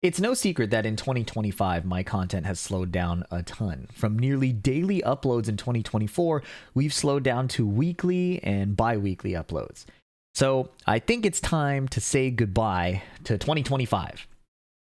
It's no secret that in 2025, my content has slowed down a ton. From nearly daily uploads in 2024, we've slowed down to weekly and bi-weekly uploads. So I think it's time to say goodbye to 2025.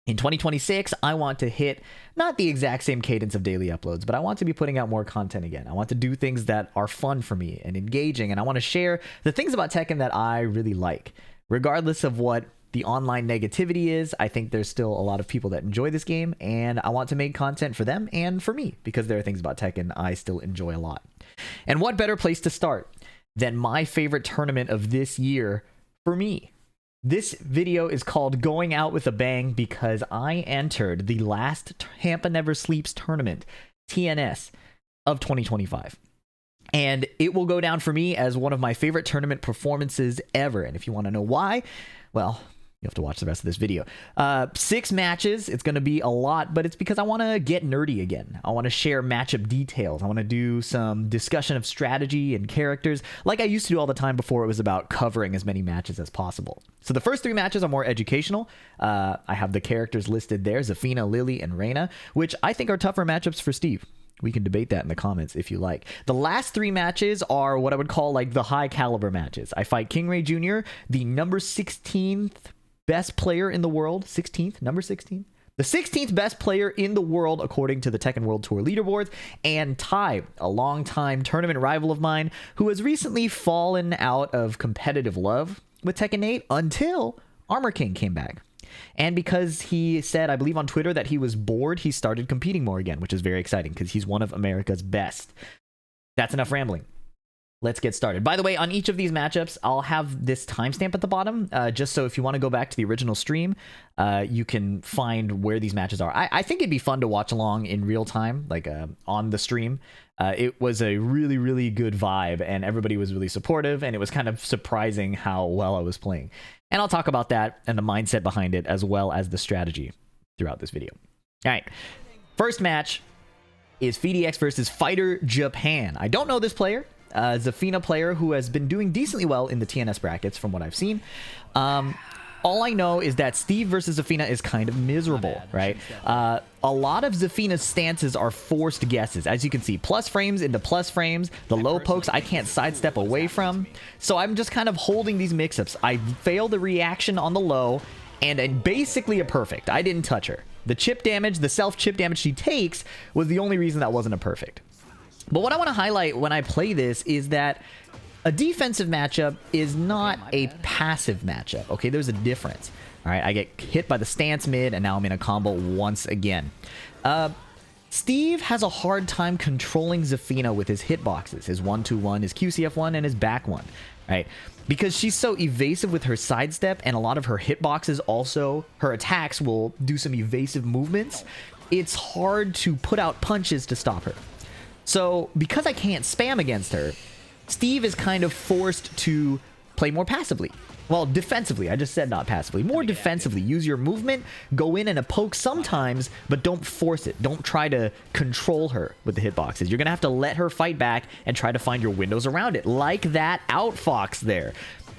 In 2026, I want to hit not the exact same cadence of daily uploads, but I want to be putting out more content again. I want to do things that are fun for me and engaging, and I want to share the things about Tekken that I really like. Regardless of what the online negativity is, I think there's still a lot of people that enjoy this game, and I want to make content for them and for me, because there are things about Tekken I still enjoy a lot. And what better place to start than my favorite tournament of this year for me? This video is called Going Out with a Bang because I entered the last Tampa Never Sleeps tournament, TNS, of 2025. And it will go down for me as one of my favorite tournament performances ever. And if you want to know why, well, you have to watch the rest of this video. 6 matches. It's going to be a lot, but it's because I want to get nerdy again. I want to share matchup details. I want to do some discussion of strategy and characters like I used to do all the time before it was about covering as many matches as possible. So the first 3 matches are more educational. I have the characters listed there, Zafina, Lili, and Reina, which I think are tougher matchups for Steve. We can debate that in the comments if you like. The last 3 matches are what I would call like the high caliber matches. I fight KingreyJR, the number 16th best player in the world. 16th? Number 16? The 16th best player in the world according to the Tekken World Tour leaderboards, and Tai, a longtime tournament rival of mine who has recently fallen out of competitive love with Tekken 8 until Armor King came back. And because he said, I believe on Twitter, that he was bored, he started competing more again, which is very exciting because he's one of America's best. That's enough rambling. Let's get started. By the way, on each of these matchups, I'll have this timestamp at the bottom, just so if you want to go back to the original stream, you can find where these matches are. I think it'd be fun to watch along in real time, like on the stream. It was a really, really good vibe, and everybody was really supportive, and it was kind of surprising how well I was playing. And I'll talk about that and the mindset behind it, as well as the strategy throughout this video. All right, first match is FDX versus Fighter Japan. I don't know this player. Zafina player who has been doing decently well in the TNS brackets from what I've seen. All I know is that Steve versus Zafina is kind of miserable, right? A lot of Zafina's stances are forced guesses. As you can see, plus frames into plus frames. The low pokes I can't sidestep away from. So I'm just kind of holding these mix-ups. I failed the reaction on the low and basically a perfect. I didn't touch her. The chip damage, the self-chip damage she takes was the only reason that wasn't a perfect. But what I want to highlight when I play this is that a defensive matchup is not a passive matchup. Okay, there's a difference. All right, I get hit by the stance mid, and now I'm in a combo once again. Steve has a hard time controlling Zafina with his hitboxes, his 1-2-1, his QCF1, and his back 1, right? Because she's so evasive with her sidestep, and a lot of her hitboxes also, her attacks will do some evasive movements. It's hard to put out punches to stop her. So, because I can't spam against her, Steve is kind of forced to play more passively. Well, defensively. I just said not passively. More defensively. Use your movement, go in and a poke sometimes, but don't force it. Don't try to control her with the hitboxes. You're going to have to let her fight back and try to find your windows around it. Like that outfox there,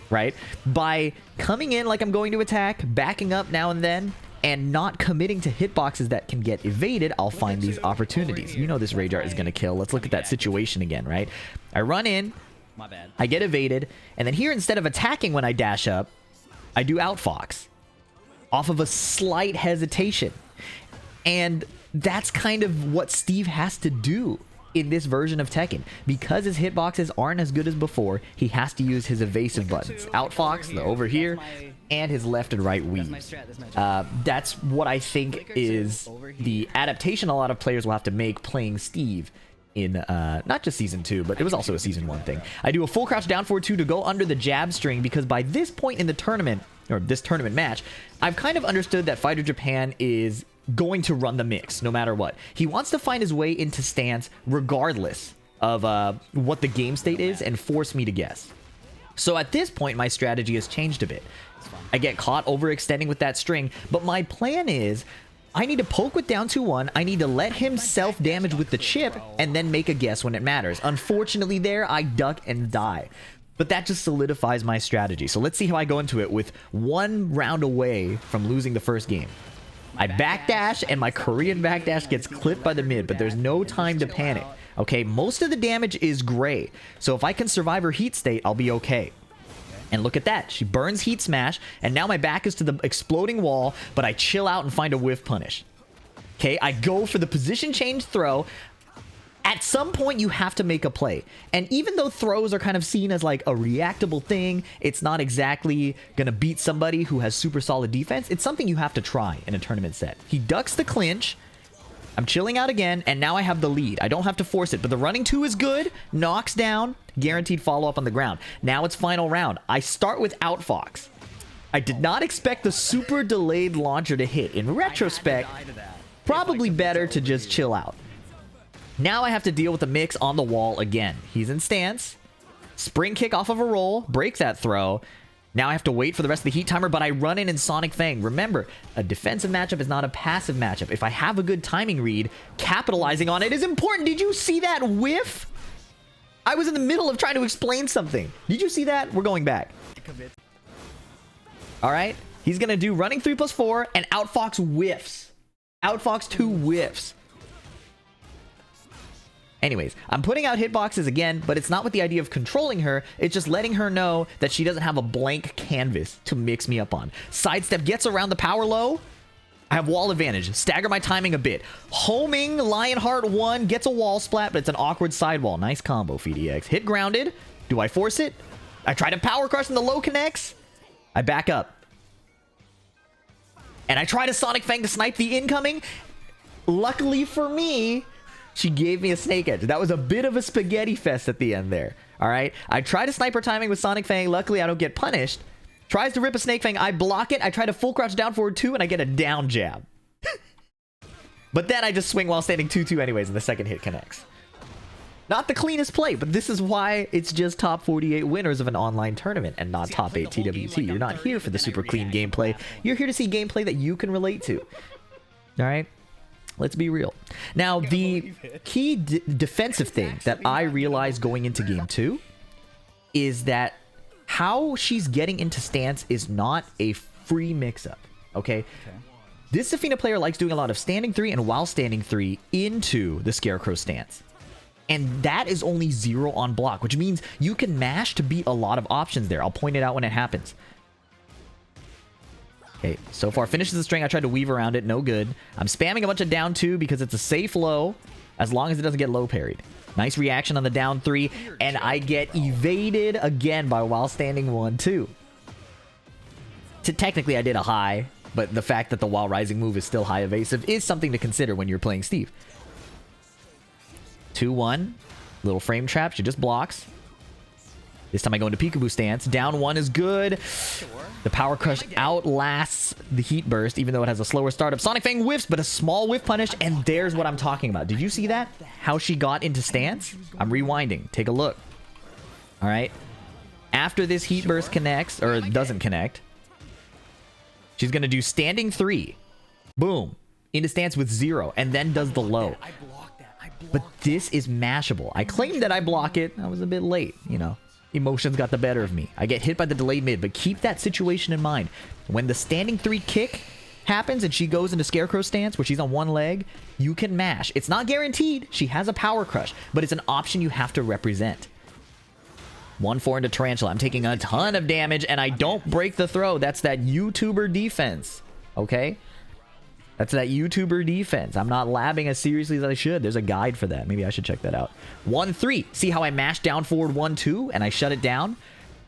right? By coming in like I'm going to attack, backing up now and then, and not committing to hitboxes that can get evaded, I'll find these opportunities. You know this Rage Art is going to kill. Let's look at that situation again, right? I run in, I get evaded, and then here, instead of attacking when I dash up, I do outfox off of a slight hesitation. And that's kind of what Steve has to do in this version of Tekken. Because his hitboxes aren't as good as before, he has to use his evasive buttons. Outfox, the over here, and his left and right weave. That's what I think is the adaptation a lot of players will have to make playing Steve in not just Season 2, but it was also a Season 1 thing. I do a full crouch down forward 2 to go under the jab string, because by this point in the tournament, or this tournament match, I've kind of understood that Fighter Japan is going to run the mix no matter what. He wants to find his way into stance regardless of what the game state is and force me to guess. So at this point, my strategy has changed a bit. I get caught overextending with that string, but my plan is I need to poke with down 2-1. I need to let him self-damage with the chip and then make a guess when it matters. Unfortunately there, I duck and die. But that just solidifies my strategy. So let's see how I go into it with 1 round away from losing the first game. I backdash, and my Korean backdash gets clipped by the mid, but there's no time to panic. Okay, most of the damage is gray, so if I can survive her heat state, I'll be okay. And look at that. She burns heat smash, and now my back is to the exploding wall, but I chill out and find a whiff punish. Okay, I go for the position change throw. At some point, you have to make a play. And even though throws are kind of seen as like a reactable thing, it's not exactly going to beat somebody who has super solid defense. It's something you have to try in a tournament set. He ducks the clinch. I'm chilling out again, and now I have the lead. I don't have to force it, but the running 2 is good. Knocks down. Guaranteed follow-up on the ground. Now it's final round. I start with Outfox. I did not expect the super delayed launcher to hit. In retrospect, probably better to just chill out. Now I have to deal with the mix on the wall again. He's in stance. Spring kick off of a roll. Break that throw. Now I have to wait for the rest of the heat timer, but I run in Sonic Fang. Remember, a defensive matchup is not a passive matchup. If I have a good timing read, capitalizing on it is important. Did you see that whiff? I was in the middle of trying to explain something. Did you see that? We're going back. All right. He's going to do running 3+4 and Outfox whiffs. Outfox 2 whiffs. Anyways, I'm putting out hitboxes again, but it's not with the idea of controlling her. It's just letting her know that she doesn't have a blank canvas to mix me up on. Sidestep gets around the power low. I have wall advantage. Stagger my timing a bit. Homing Lionheart 1 gets a wall splat, but it's an awkward sidewall. Nice combo, FDX. Hit grounded. Do I force it? I try to power crush and the low connects. I back up. And I try to Sonic Fang to snipe the incoming. Luckily for me, she gave me a snake edge. That was a bit of a spaghetti fest at the end there. All right. I try to sniper timing with Sonic Fang. Luckily, I don't get punished. Tries to rip a snake fang. I block it. I try to full crouch down forward 2, and I get a down jab. But then I just swing while standing 2-2 anyways, and the second hit connects. Not the cleanest play, but this is why it's just top 48 winners of an online tournament and not top 8 TWT. You're not here for the super clean gameplay. You're here to see gameplay that you can relate to. All right? Let's be real. Now, the key defensive thing that I realized going into game 2 is that how she's getting into stance is not a free mix-up, okay? This Zafina player likes doing a lot of standing 3 and while standing 3 into the Scarecrow stance. And that is only 0 on block, which means you can mash to beat a lot of options there. I'll point it out when it happens. Okay, so far finishes the string. I tried to weave around it. No good. I'm spamming a bunch of down 2 because it's a safe low as long as it doesn't get low parried. Nice reaction on the down 3, and I get evaded again by while standing 1-2. Technically, I did a high, but the fact that the while rising move is still high evasive is something to consider when you're playing Steve. 2-1. Little frame trap. She just blocks. This time I go into peekaboo stance. Down 1 is good. The power crush outlasts the heat burst, even though it has a slower startup. Sonic Fang whiffs, but a small whiff punish, and there's what I'm talking about. Did you see that? How she got into stance? I'm rewinding. Take a look. All right. After this heat burst connects, or doesn't connect, she's going to do standing 3. Boom. Into stance with 0, and then does the low. But this is mashable. I claimed that I block it. I was a bit late, you know. Emotions got the better of me. I get hit by the delayed mid, but keep that situation in mind. When the standing 3 kick happens and she goes into Scarecrow stance where she's on one leg, you can mash. It's not guaranteed. She has a power crush, but it's an option you have to represent. 1-4 into Tarantula. I'm taking a ton of damage, and I don't break the throw. That's that YouTuber defense, okay? That's that YouTuber defense. I'm not labbing as seriously as I should. There's a guide for that. Maybe I should check that out. 1-3. See how I mashed down forward 1-2 and I shut it down?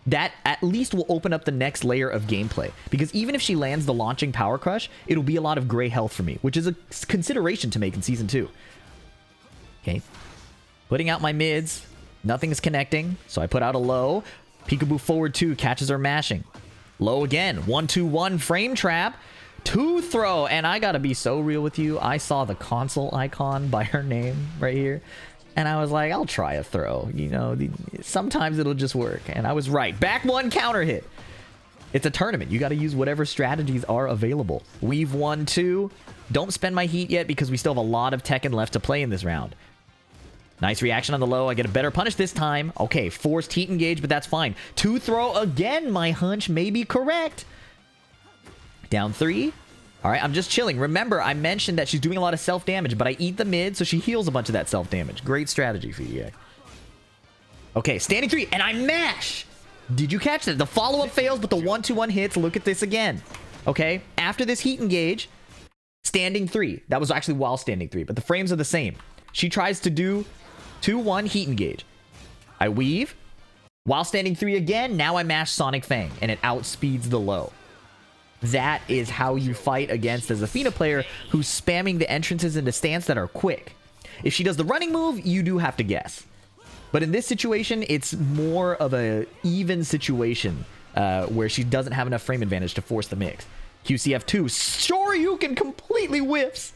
That at least will open up the next layer of gameplay. Because even if she lands the launching power crush, it'll be a lot of gray health for me, which is a consideration to make in Season 2. Okay. Putting out my mids. Nothing's connecting, so I put out a low. Peekaboo forward 2 catches her mashing. Low again. 1-2-1 frame trap. 2 throw, and I gotta be so real with you. I saw the console icon by her name right here, and I was like, I'll try a throw. You know, sometimes it'll just work, and I was right. Back 1 counter hit. It's a tournament. You got to use whatever strategies are available. Weave 1-2. Don't spend my heat yet because we still have a lot of Tekken left to play in this round. Nice reaction on the low. I get a better punish this time. Okay, forced heat engage, but that's fine. 2 throw again. My hunch may be correct. Down 3. All right, I'm just chilling. Remember, I mentioned that she's doing a lot of self-damage, but I eat the mid, so she heals a bunch of that self-damage. Great strategy for you. Okay, standing 3, and I mash. Did you catch that? The follow-up fails, but the 1-2-1 hits. Look at this again. Okay, after this heat engage, standing 3. That was actually while standing 3, but the frames are the same. She tries to do 2-1 heat engage. I weave. While standing 3 again, now I mash Sonic Fang, and it outspeeds the low. That is how you fight against a Zafina player who's spamming the entrances into stance that are quick. If she does the running move, you do have to guess. But in this situation, it's more of a even situation where she doesn't have enough frame advantage to force the mix. QCF2, Shoryuken completely whiffs.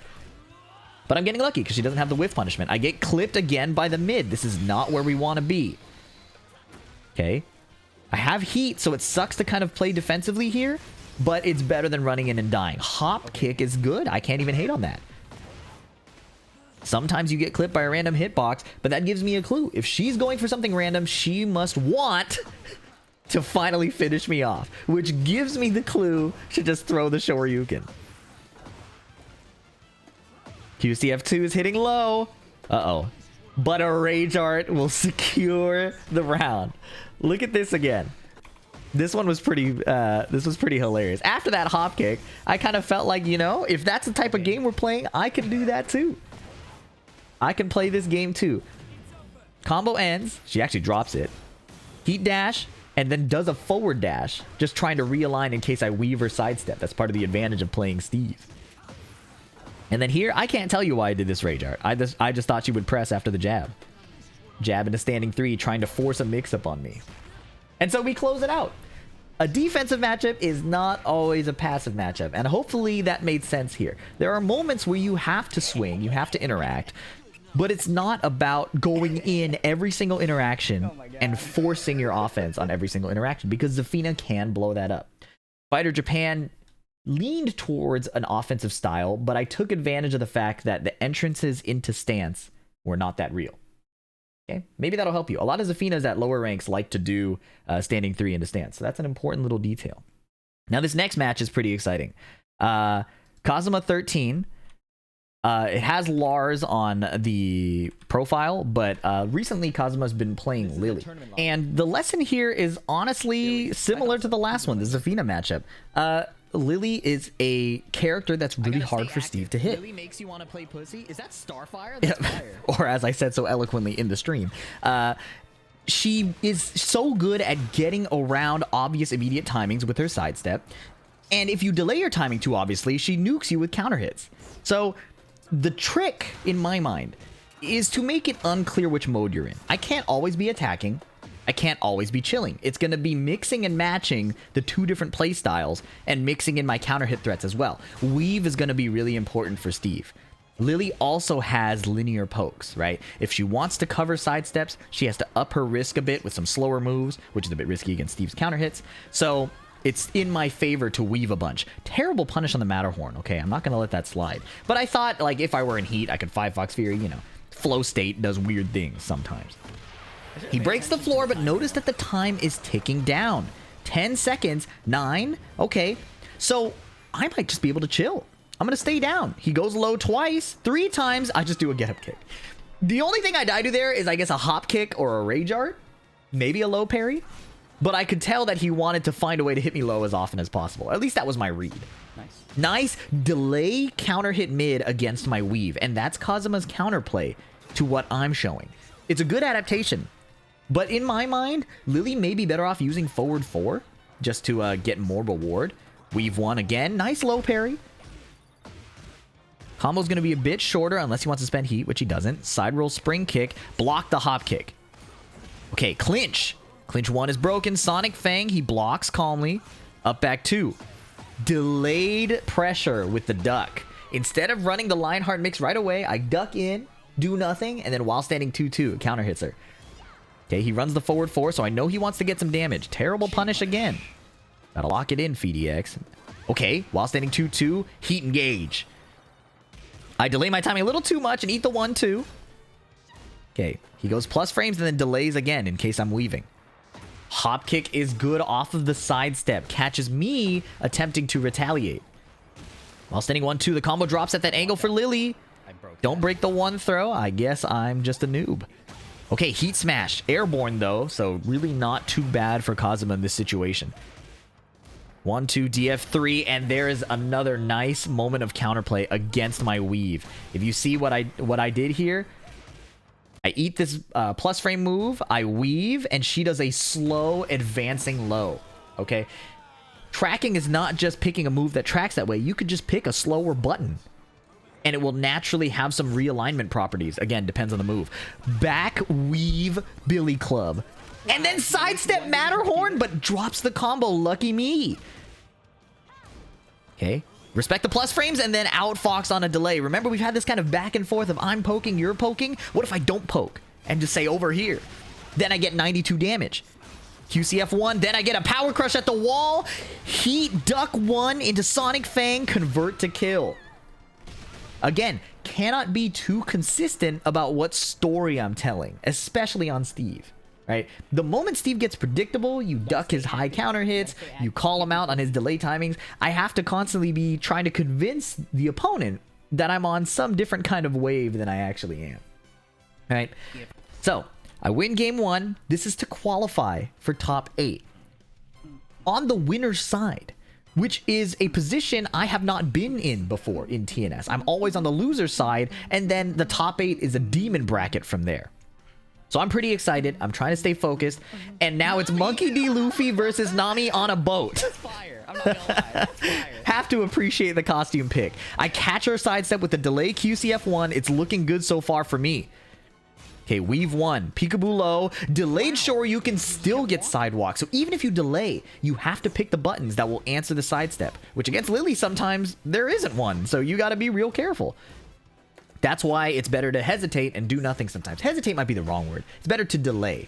But I'm getting lucky because she doesn't have the whiff punishment. I get clipped again by the mid. This is not where we want to be. Okay. I have heat, so it sucks to kind of play defensively here. But it's better than running in and dying. Hop kick is good. I can't even hate on that. Sometimes you get clipped by a random hitbox, but that gives me a clue. If she's going for something random, she must want to finally finish me off, which gives me the clue to just throw the Shoryuken. QCF2 is hitting low. Uh-oh. But a Rage Art will secure the round. Look at this again. This one was pretty hilarious. After that hop kick, I kind of felt like, you know, if that's the type of game we're playing, I can do that too. I can play this game too. Combo ends. She actually drops it. Heat dash, and then does a forward dash, just trying to realign in case I weave or sidestep. That's part of the advantage of playing Steve. And then here, I can't tell you why I did this Rage Art. I just thought she would press after the jab. Jab into standing 3, trying to force a mix-up on me. And so we close it out. A defensive matchup is not always a passive matchup, and hopefully that made sense here. There are moments where you have to swing, you have to interact, but it's not about going in every single interaction and forcing your offense on every single interaction, because Zafina can blow that up. Fighter Japan leaned towards an offensive style, but I took advantage of the fact that the entrances into stance were not that real. Okay, maybe that'll help you. A lot of Zafinas at lower ranks like to do standing 3 into stance, so that's an important little detail. Now this next match is pretty exciting. Kazuma 13. It has Lars on the profile, but recently Kazuma's been playing Lili. And the lesson here is honestly similar to the last one, the Zafina matchup. Lili is a character that's really hard for Steve to hit. Lili makes you want to play pussy? Is that Starfire? That's fire. Or as I said so eloquently in the stream, she is so good at getting around obvious immediate timings with her sidestep. And if you delay your timing too obviously, she nukes you with counter hits. So the trick, in my mind, is to make it unclear which mode you're in. I can't always be attacking. I can't always be chilling. It's going to be mixing and matching the two different play styles and mixing in my counter hit threats as well. Weave is going to be really important for Steve. Lili also has linear pokes, right? If she wants to cover sidesteps, she has to up her risk a bit with some slower moves, which is a bit risky against Steve's counter hits. So it's in my favor to weave a bunch. Terrible punish on the Matterhorn, okay? I'm not going to let that slide. But I thought, like, if I were in heat, I could 5 Fox Fury, you know. Flow state does weird things sometimes. He breaks the floor, but notice that the time is ticking down. 10 seconds, 9, okay. So I might just be able to chill. I'm going to stay down. He goes low twice, 3 times. I just do a get up kick. The only thing I do there is, I guess, a hop kick or a Rage Art. Maybe a low parry. But I could tell that he wanted to find a way to hit me low as often as possible. At least that was my read. Nice delay counter hit mid against my weave. And that's Kazuma's counterplay to what I'm showing. It's a good adaptation. But in my mind, Lili may be better off using forward 4 just to get more reward. Weave 1 again. Nice low parry. Combo's going to be a bit shorter unless he wants to spend heat, which he doesn't. Side roll spring kick. Block the hop kick. Okay, clinch. Clinch 1 is broken. Sonic Fang. He blocks calmly. Up back 2. Delayed pressure with the duck. Instead of running the Lionheart mix right away, I duck in, do nothing, and then while standing 2-2, counter hits her. Okay, he runs the forward 4, so I know he wants to get some damage. Terrible punish again. Gotta lock it in, FDX. Okay, while standing 2-2, heat engage. I delay my timing a little too much and eat the 1-2. Okay, he goes plus frames and then delays again in case I'm weaving. Hop kick is good off of the sidestep. Catches me attempting to retaliate. While standing 1-2, the combo drops at that angle for Lili. Don't break the one throw. I guess I'm just a noob. Okay, heat smash. Airborne, though, so really not too bad for Kazuma in this situation. 1-2 DF3, and there is another nice moment of counterplay against my weave. If you see what I did here, I eat this plus frame move, I weave, and she does a slow advancing low. Okay, tracking is not just picking a move that tracks that way. You could just pick a slower button, and it will naturally have some realignment properties. Again, depends on the move. Back weave Billy Club. And then sidestep Matterhorn, but drops the combo. Lucky me. Okay. Respect the plus frames and then outfox on a delay. Remember, we've had this kind of back and forth of I'm poking, you're poking. What if I don't poke and just say over here? Then I get 92 damage. QCF1, then I get a power crush at the wall. Heat duck 1 into Sonic Fang, convert to kill. Again, cannot be too consistent about what story I'm telling, especially on Steve. Right? The moment Steve gets predictable, you duck his high counter hits, you call him out on his delay timings. I have to constantly be trying to convince the opponent that I'm on some different kind of wave than I actually am. Right? So, I win game 1. This is to qualify for top 8. On the winner's side, which is a position I have not been in before in TNS. I'm always on the loser's side, and then the top 8 is a demon bracket from there. So I'm pretty excited. I'm trying to stay focused. And now it's Monkey D. Luffy versus Nami on a boat. That's fire. I'm not gonna lie. That's fire. Have to appreciate the costume pick. I catch her sidestep with the delay QCF1. It's looking good so far for me. Okay, weave 1. Peekaboo low. Delayed shore, you can still get sidewalk. So even if you delay, you have to pick the buttons that will answer the sidestep. Which against Lili, sometimes there isn't one. So you got to be real careful. That's why it's better to hesitate and do nothing sometimes. Hesitate might be the wrong word. It's better to delay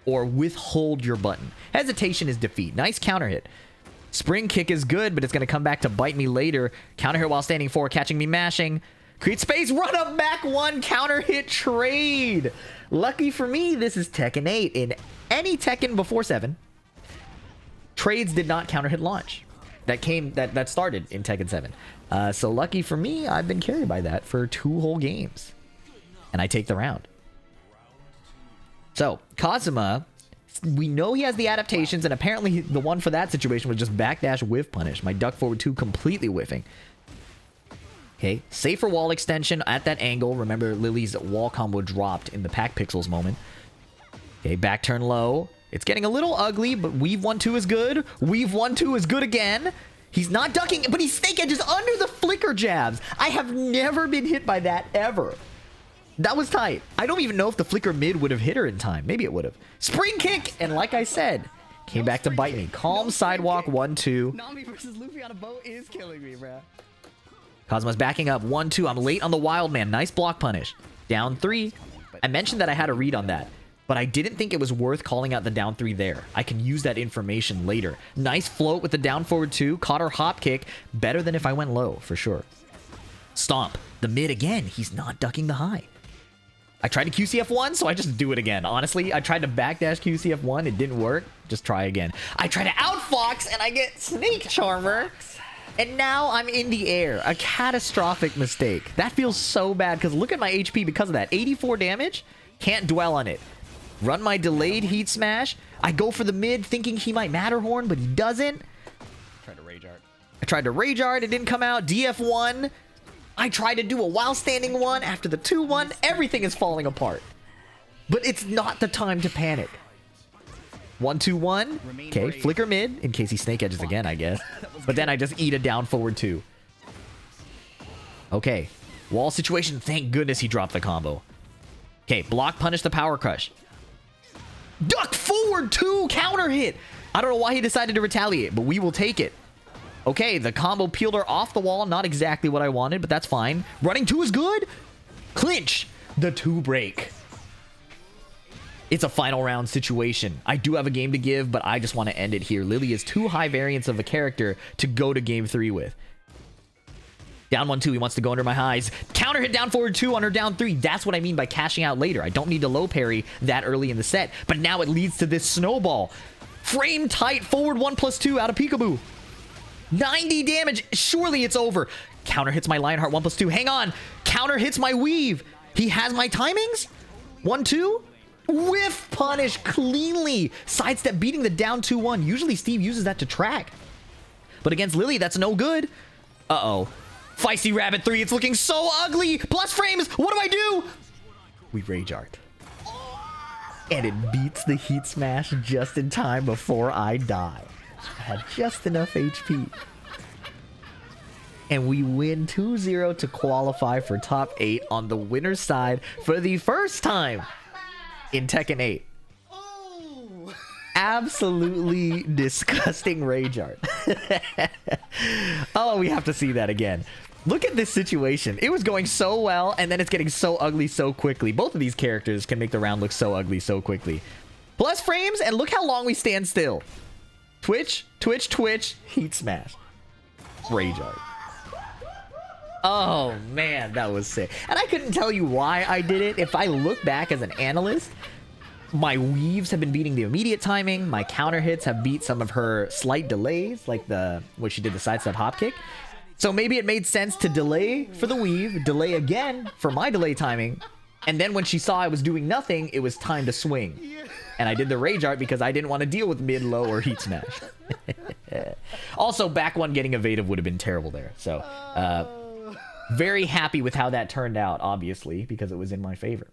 or withhold your button. Hesitation is defeat. Nice counter hit. Spring kick is good, but it's going to come back to bite me later. Counter hit while standing 4, catching me mashing. Create space, run up back 1, counter hit trade. Lucky for me, this is Tekken 8. In any Tekken before 7, trades did not counter hit launch. That started in Tekken 7. So lucky for me, I've been carried by that for 2 whole games. And I take the round. So, Kazuma, we know he has the adaptations, and apparently the one for that situation was just backdash whiff punish. My duck forward 2 completely whiffing. Okay, safer wall extension at that angle. Remember, Lili's wall combo dropped in the pack pixels moment. Okay, back turn low. It's getting a little ugly, but weave 1-2 is good. Weave 1-2 is good again. He's not ducking, but he snake edges under the flicker jabs. I have never been hit by that ever. That was tight. I don't even know if the flicker mid would have hit her in time. Maybe it would have. Spring kick, and like I said, came back to bite me. Calm sidewalk 1-2. Nami versus Luffy on a boat is killing me, bro. Kazuma's backing up 1-2. I'm late on the wild man. Nice block punish. Down 3. I mentioned that I had a read on that, but I didn't think it was worth calling out the down 3 there. I can use that information later. Nice float with the down forward 2. Caught her hop kick. Better than if I went low, for sure. Stomp. The mid again. He's not ducking the high. I tried to QCF1, so I just do it again. Honestly, I tried to backdash QCF1. It didn't work. Just try again. I try to outfox, and I get Snake Charmer. And now I'm in the air. A catastrophic mistake. That feels so bad, because look at my HP because of that. 84 damage. Can't dwell on it. Run my delayed heat smash. I go for the mid, thinking he might Matterhorn, but he doesn't. Tried to rage art. I tried to rage art. It didn't come out. DF1. I tried to do a while standing 1 after the 2-1. Everything is falling apart. But it's not the time to panic. 1-2-1. Okay, flicker mid in case he snake edges again, I guess. But then I just eat a down forward 2. Okay, wall situation. Thank goodness he dropped the combo. Okay, block punish the power crush. Duck forward 2 counter hit. I don't know why he decided to retaliate, but we will take it. Okay, the combo peeled her off the wall. Not exactly what I wanted, but that's fine. Running 2 is good. Clinch the 2 break. It's a final round situation. I do have a game to give, but I just want to end it here. Lili is too high variance of a character to go to game 3 with. Down 1-2, he wants to go under my highs. Counter hit down forward 2 on her down 3. That's what I mean by cashing out later. I don't need to low parry that early in the set, but now it leads to this snowball. Frame tight forward 1+2 out of Peekaboo. 90 damage. Surely it's over. Counter hits my Lionheart 1+2. Hang on. Counter hits my weave. He has my timings. 1, 2. Whiff punish cleanly. Sidestep beating the down 2-1. Usually Steve uses that to track. But against Lili, that's no good. Uh-oh. Feisty Rabbit 3. It's looking so ugly. Plus frames. What do I do? We Rage Art. And it beats the Heat Smash just in time before I die. I had just enough HP. And we win 2-0 to qualify for top 8 on the winner's side for the first time in Tekken 8. Oh. Absolutely disgusting Rage Art. Oh, we have to see that again. Look at this situation. It was going so well, and then it's getting so ugly so quickly. Both of these characters can make the round look so ugly so quickly. Plus frames, and look how long we stand still. Twitch, twitch, twitch, Heat Smash. Rage Art. Oh, man, that was sick. And I couldn't tell you why I did it. If I look back as an analyst, my weaves have been beating the immediate timing. My counter hits have beat some of her slight delays, like where she did the sidestep hop kick. So maybe it made sense to delay for the weave, delay again for my delay timing, and then when she saw I was doing nothing, it was time to swing. And I did the Rage Art because I didn't want to deal with mid, low, or Heat Smash. Also, back one getting evasive would have been terrible there. So, very happy with how that turned out, obviously, because it was in my favor.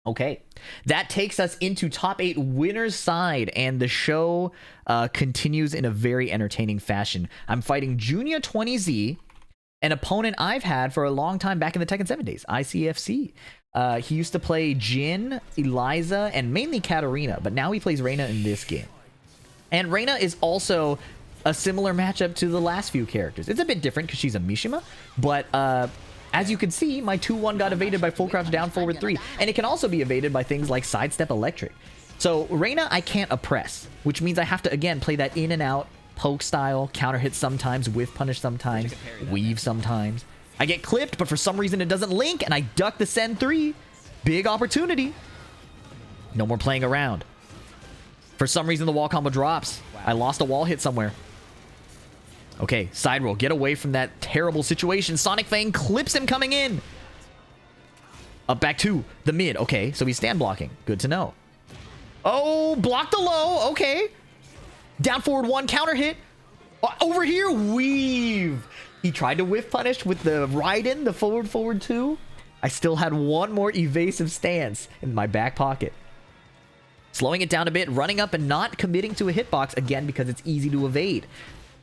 Okay, that takes us into top 8 winners side, and the show continues in a very entertaining fashion. I'm fighting Junior 20Z, an opponent I've had for a long time back in the Tekken 7 days, ICFC. He used to play Jin, Eliza, and mainly Katarina, but now he plays Reina in this game. And Reina is also a similar matchup to the last few characters. It's a bit different because she's a Mishima, but as you can see, my 2-1 got evaded by full crouch down forward 3. And it can also be evaded by things like sidestep electric. So Reina, I can't oppress, which means I have to, again, play that in and out, poke style, counter hit sometimes, whiff punish sometimes, weave sometimes. I get clipped, but for some reason it doesn't link, and I duck the Send 3. Big opportunity. No more playing around. For some reason, the wall combo drops. I lost a wall hit somewhere. Okay, side roll. Get away from that terrible situation. Sonic Fang clips him coming in. Up back 2. The mid. Okay, so he's stand blocking. Good to know. Oh, block the low. Okay. Down forward 1. Counter hit. Over here. Weave. He tried to whiff punish with the ride-in, the forward 2. I still had one more evasive stance in my back pocket. Slowing it down a bit. Running up and not committing to a hitbox. Again, because it's easy to evade.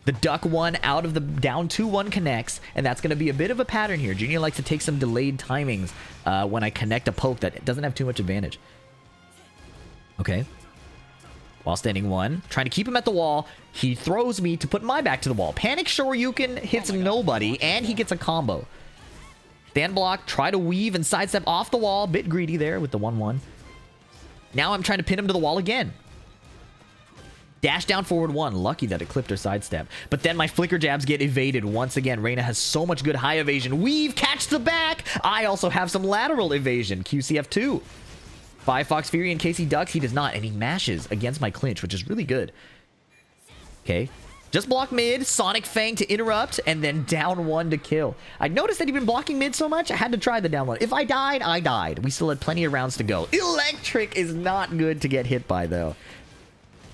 The duck 1 out of the down 2-1 connects, and that's going to be a bit of a pattern here. Junior likes to take some delayed timings when I connect a poke that doesn't have too much advantage. Okay. While standing 1, trying to keep him at the wall, he throws me to put my back to the wall. Panic Shoryuken hits nobody, and he gets a combo. Stand block, try to weave and sidestep off the wall. Bit greedy there with the 1-1. Now I'm trying to pin him to the wall again. Dash down forward 1. Lucky that it clipped her sidestep. But then my flicker jabs get evaded once again. Reina has so much good high evasion. Weave, catch the back. I also have some lateral evasion. QCF2. 5 Fox Fury in case he ducks. He does not. And he mashes against my clinch, which is really good. Okay. Just block mid. Sonic Fang to interrupt. And then down 1 to kill. I noticed that he'd been blocking mid so much. I had to try the down 1. If I died, I died. We still had plenty of rounds to go. Electric is not good to get hit by, though.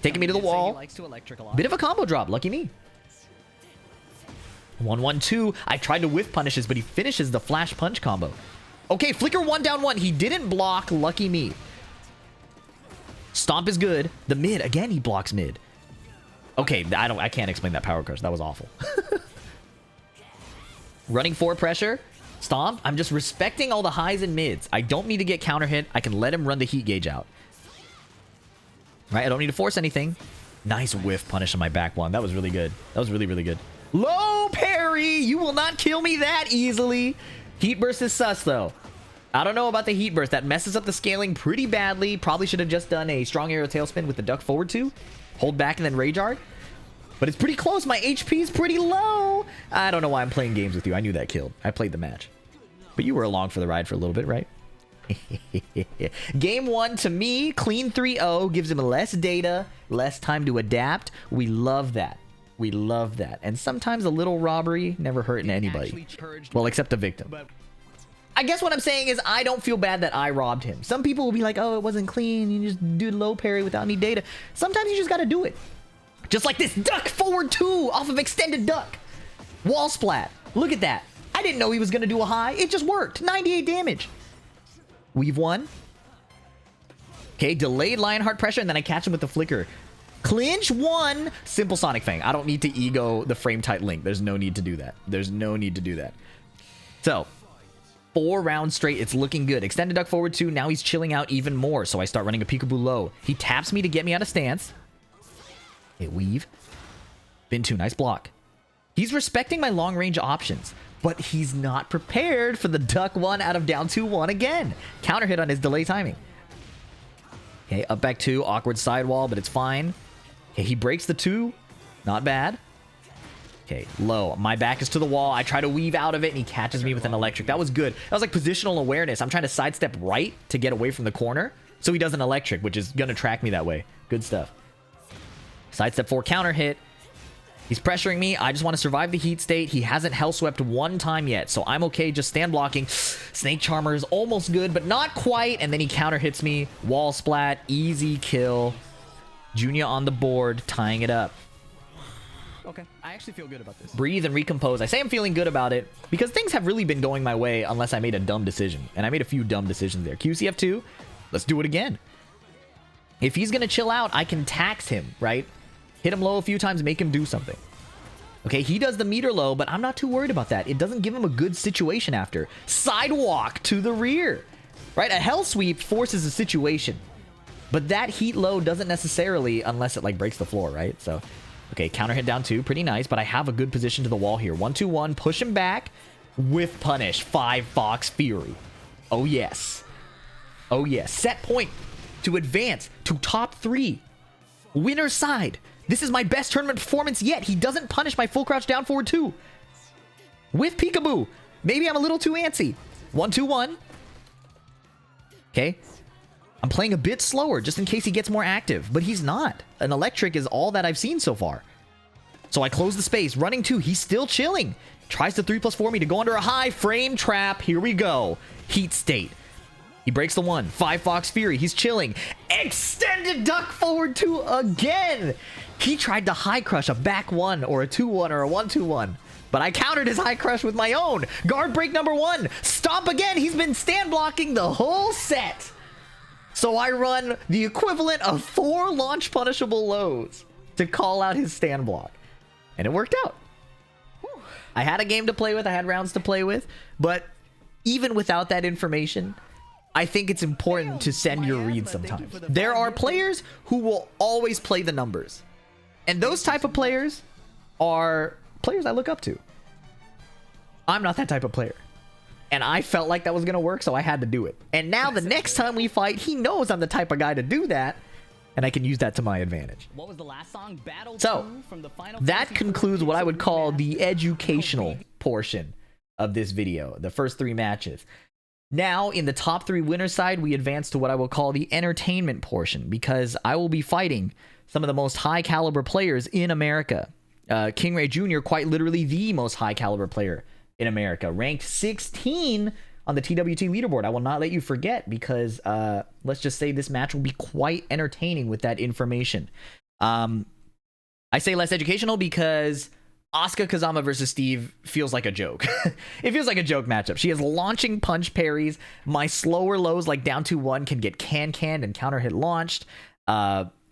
Taking me to the wall. Bit of a combo drop. Lucky me. 1-1-2. I tried to whiff punishes, but he finishes the flash punch combo. Okay, flicker 1 down 1. He didn't block. Lucky me. Stomp is good. The mid. Again, he blocks mid. Okay, I can't explain that power curse. That was awful. Running forward pressure. Stomp. I'm just respecting all the highs and mids. I don't need to get counter hit. I can let him run the heat gauge out. Right, I don't need to force anything. Nice whiff punish on my back 1. That was really good. That was really, really good. Low parry! You will not kill me that easily. Heat burst is sus, though. I don't know about the heat burst. That messes up the scaling pretty badly. Probably should have just done a strong arrow tailspin with the duck forward 2. Hold back and then Rage Art. But it's pretty close. My HP is pretty low. I don't know why I'm playing games with you. I knew that killed. I played the match. But you were along for the ride for a little bit, right? Game 1 to me, clean 3-0, gives him less data, less time to adapt. We love that. We love that. And sometimes a little robbery never hurting anybody. Well, except the victim. I guess what I'm saying is I don't feel bad that I robbed him. Some people will be like, oh, it wasn't clean. You just do low parry without any data. Sometimes you just got to do it. Just like this duck forward 2 off of extended duck. Wall splat. Look at that. I didn't know he was going to do a high. It just worked. 98 damage. We've won. Okay, delayed Lionheart pressure, and then I catch him with the flicker. Clinch 1. Simple Sonic Fang. I don't need to ego the frame tight link. There's no need to do that. There's no need to do that. So, 4 rounds straight. It's looking good. Extended duck forward 2. Now he's chilling out even more. So I start running a peekaboo low. He taps me to get me out of stance. Okay, weave. Bin 2. Nice block. He's respecting my long range options, but he's not prepared for the duck 1 out of down 2-1 again. Counter hit on his delay timing. Okay, up back 2. Awkward sidewall, but it's fine. Okay, he breaks the 2. Not bad. Okay, low. My back is to the wall. I try to weave out of it, and he catches me with an electric. That was good. That was like positional awareness. I'm trying to sidestep right to get away from the corner, so he does an electric, which is going to track me that way. Good stuff. Sidestep 4 counter hit. He's pressuring me. I just want to survive the heat state. He hasn't hell swept 1 time yet, so I'm okay just stand blocking. Snake Charmer is almost good, but not quite. And then he counter hits me. Wall splat. Easy kill. Junior on the board, tying it up. Okay, I actually feel good about this. Breathe and recompose. I say I'm feeling good about it because things have really been going my way unless I made a dumb decision. And I made a few dumb decisions there. QCF2. Let's do it again. If he's going to chill out, I can tax him, right? Hit him low a few times, make him do something. Okay, he does the meter low, but I'm not too worried about that. It doesn't give him a good situation after. Sidewalk to the rear. Right, a hell sweep forces a situation. But that heat low doesn't necessarily, unless it like breaks the floor, right? So, okay, counter hit down 2, pretty nice, but I have a good position to the wall here. 1-2-1, push him back with punish. 5 Fox Fury. Oh yes. Oh yes. Set point to advance to top 3. Winner's side. This is my best tournament performance yet. He doesn't punish my full crouch down forward 2. With peekaboo. Maybe I'm a little too antsy. 1-2-1. Okay. I'm playing a bit slower just in case he gets more active, but he's not. An electric is all that I've seen so far. So I close the space. Running 2. He's still chilling. Tries to 3+4 me to go under a high frame trap. Here we go. Heat state. He breaks the 1. 5 Fox Fury. He's chilling. Extended duck forward 2 again. He tried to high crush a back 1 or a 2-1 or a 1-2-1. But I countered his high crush with my own. Guard break number 1. Stomp again. He's been stand blocking the whole set. So I run the equivalent of 4 launch punishable lows to call out his stand block. And it worked out. Whew. I had a game to play with. I had rounds to play with. But even without that information, I think it's important to send your reads sometimes. There are players who will always play the numbers. And those type of players are players I look up to. I'm not that type of player. And I felt like that was going to work, so I had to do it. And now the next time we fight, he knows I'm the type of guy to do that. And I can use that to my advantage. What was the last song? Battle so, 2 from the Final that Fantasy concludes what I would call the match. educational portion of this video. The first 3 matches. Now, in the top 3 winner side, we advance to what I will call the entertainment portion, because I will be fighting some of the most high caliber players in America. KingreyJR, quite literally the most high caliber player in America, ranked 16 on the TWT leaderboard. I will not let you forget, because let's just say this match will be quite entertaining with that information. I say less educational because Asuka Kazama versus Steve feels like a joke. It feels like a joke matchup. She has launching punch parries. My slower lows like down 2-1 can get canned and counter hit launched.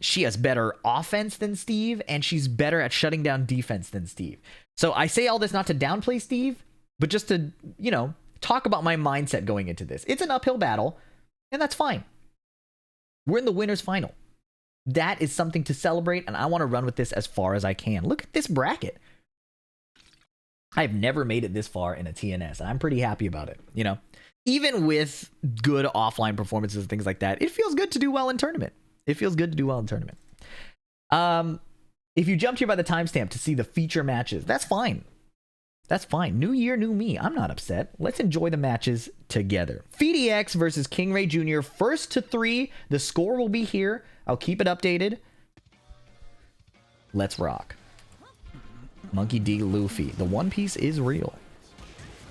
She has better offense than Steve, and she's better at shutting down defense than Steve. So I say all this not to downplay Steve, but just to, you know, talk about my mindset going into this. It's an uphill battle, and that's fine. We're in the winner's final. That is something to celebrate, and I want to run with this as far as I can. Look at this bracket. I've never made it this far in a TNS, and I'm pretty happy about it. You know, even with good offline performances and things like that, it feels good to do well in tournament. It feels good to do well in tournament. If you jumped here by the timestamp to see the feature matches, that's fine. That's fine. New year, new me. I'm not upset. Let's enjoy the matches together. FDX versus KingreyJR, first to 3. The score will be here. I'll keep it updated. Let's rock. Monkey D. Luffy. The One Piece is real.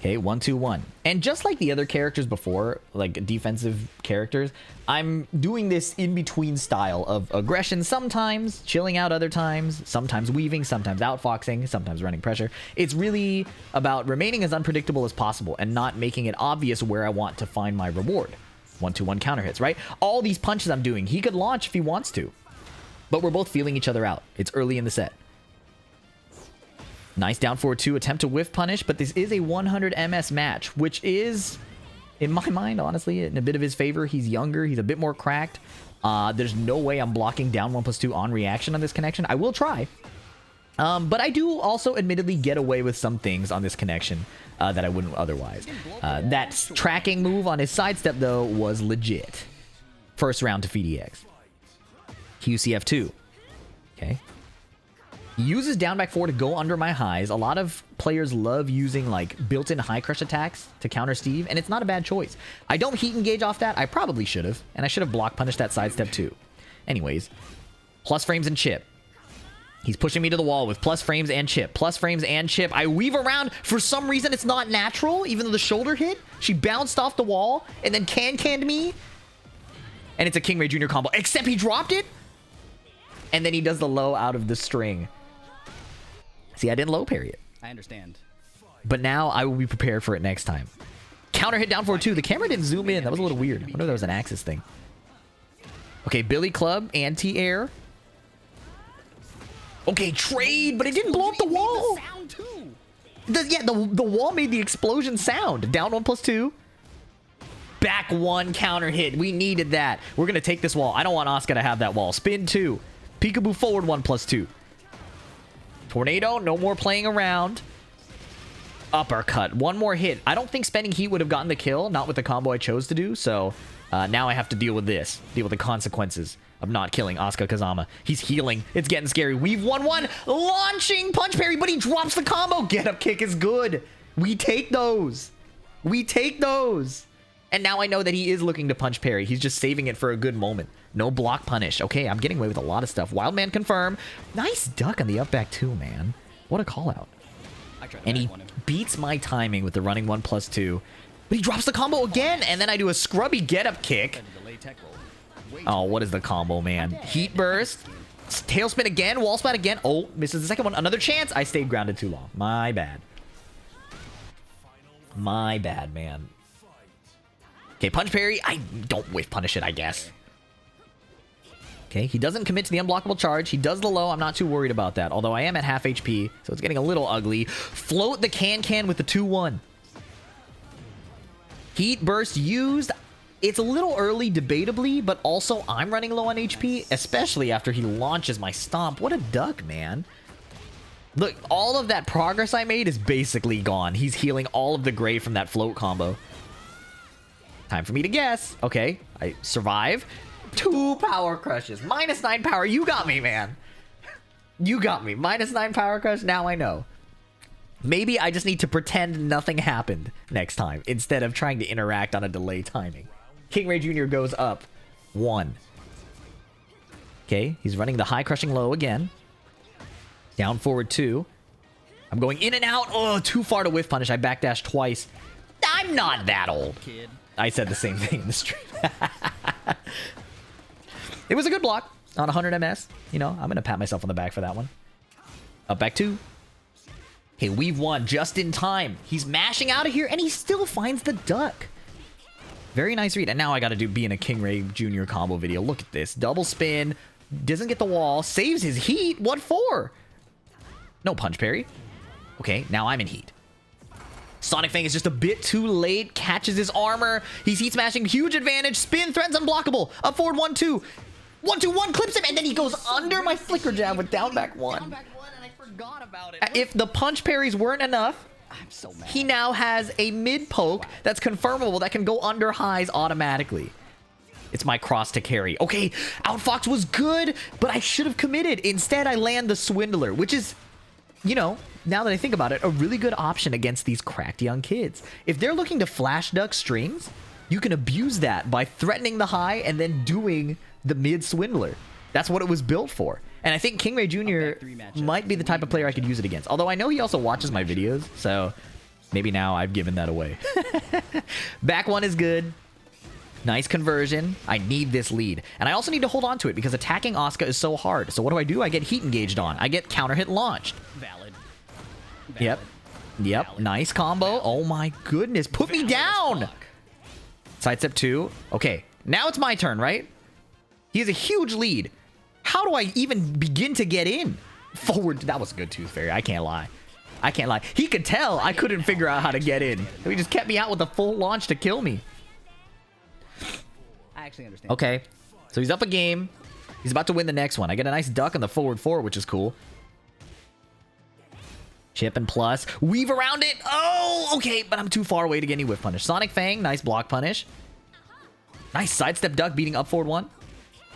Okay, 1-2-1. And just like the other characters before, like defensive characters, I'm doing this in-between style of aggression sometimes, chilling out other times, sometimes weaving, sometimes outfoxing, sometimes running pressure. It's really about remaining as unpredictable as possible and not making it obvious where I want to find my reward. 1-2-1 counter hits, right? All these punches I'm doing, he could launch if he wants to. But we're both feeling each other out. It's early in the set. Nice down forward 2, attempt to whiff punish, but this is a 100 MS match, which is, in my mind, honestly, in a bit of his favor. He's younger, he's a bit more cracked. There's no way I'm blocking down 1+2 on reaction on this connection. I will try. But I do also admittedly get away with some things on this connection that I wouldn't otherwise. That tracking move on his sidestep, though, was legit. First round to FDX. QCF2. Okay. He uses down back 4 to go under my highs. A lot of players love using like built-in high crush attacks to counter Steve, and it's not a bad choice. I don't heat engage off that. I probably should have, and I should have block punished that sidestep too. Anyways, plus frames and chip. He's pushing me to the wall with plus frames and chip. Plus frames and chip. I weave around. For some reason, it's not natural, even though the shoulder hit. She bounced off the wall and then canned me. And it's a KingreyJR combo, except he dropped it. And then he does the low out of the string. See, I didn't low parry it. I understand. But now I will be prepared for it next time. Counter hit down forward 2. The camera didn't zoom in. That was a little weird. I wonder if there was an axis thing. Okay, Billy Club, anti-air. Okay, trade, but it didn't blow up the wall. The wall made the explosion sound. Down 1+2. Back 1 counter hit. We needed that. We're going to take this wall. I don't want Asuka to have that wall. Spin 2. Peekaboo forward 1+2. Tornado, no more playing around. Uppercut, 1 more hit. I don't think spending heat would have gotten the kill, not with the combo I chose to do, so now I have to deal with this. Deal with the consequences of not killing Asuka Kazama. He's healing. It's getting scary. We've 1-1. Launching punch parry, but he drops the combo. Get up kick is good. We take those. We take those. And now I know that he is looking to punch parry. He's just saving it for a good moment. No block punish. Okay, I'm getting away with a lot of stuff. Wildman confirm. Nice duck on the up back too, man. What a call out. And he beats my timing with the running 1+2. But he drops the combo again, and then I do a scrubby get-up kick. Oh, what is the combo, man? Heat burst. Tailspin again. Wall spot again. Oh, misses the second one. Another chance. I stayed grounded too long. My bad. My bad, man. Okay, punch parry. I don't whiff punish it, I guess. Okay, he doesn't commit to the unblockable charge. He does the low. I'm not too worried about that. Although I am at half HP, so it's getting a little ugly. Float the can with the 2-1. Heat burst used. It's a little early, debatably, but also I'm running low on HP, especially after he launches my stomp. What a duck, man. Look, all of that progress I made is basically gone. He's healing all of the gray from that float combo. Time for me to guess. Okay, I survive. 2 power crushes. -9 power. You got me, man. You got me. -9 power crush. Now I know. Maybe I just need to pretend nothing happened next time instead of trying to interact on a delay timing. KingreyJR goes up 1. Okay, he's running the high crushing low again. Down forward 2. I'm going in and out. Oh, too far to whiff punish. I backdash twice. I'm not that old. I said the same thing in the stream. It was a good block on 100 MS. You know, I'm going to pat myself on the back for that one. Up back 2. Okay, we've won just in time. He's mashing out of here, and he still finds the duck. Very nice read. And now I got to be in a KingreyJR combo video. Look at this. Double spin. Doesn't get the wall. Saves his heat. What for? No punch parry. Okay, now I'm in heat. Sonic Fang is just a bit too late. Catches his armor. He's heat smashing. Huge advantage. Spin. Threatens unblockable. Up forward 1-2. 1-2-1 clips him, and then he goes under my flicker jab with down back 1. Down back 1, and I forgot about it. If the punch parries weren't enough, I'm so mad. He now has a mid poke that's confirmable that can go under highs automatically. It's my cross to carry. Okay, Outfox was good, but I should have committed. Instead, I land the Swindler, which is, you know, now that I think about it, a really good option against these cracked young kids. If they're looking to flash duck strings, you can abuse that by threatening the high and then doing the mid Swindler. That's what it was built for. And I think Kingray Jr. might be the type of player I could use it against. Although I know he also watches my videos, so maybe now I've given that away. Back one is good. Nice conversion. I need this lead. And I also need to hold on to it because attacking Asuka is so hard. So what do? I get heat engaged on. I get counter hit launched. Valid. Yep. Valid. Nice combo. Valid. Oh my goodness. Put me down. Sidestep 2. Okay. Now it's my turn, right? He has a huge lead. How do I even begin to get in? Forward. That was a good Tooth Fairy. I can't lie. He could tell I couldn't figure out how to get in. He just kept me out with a full launch to kill me. I actually understand. Okay. So he's up a game. He's about to win the next one. I get a nice duck on the forward 4, which is cool. Chip and plus. Weave around it. Oh, okay. But I'm too far away to get any whiff punish. Sonic Fang. Nice block punish. Nice sidestep duck beating up forward 1.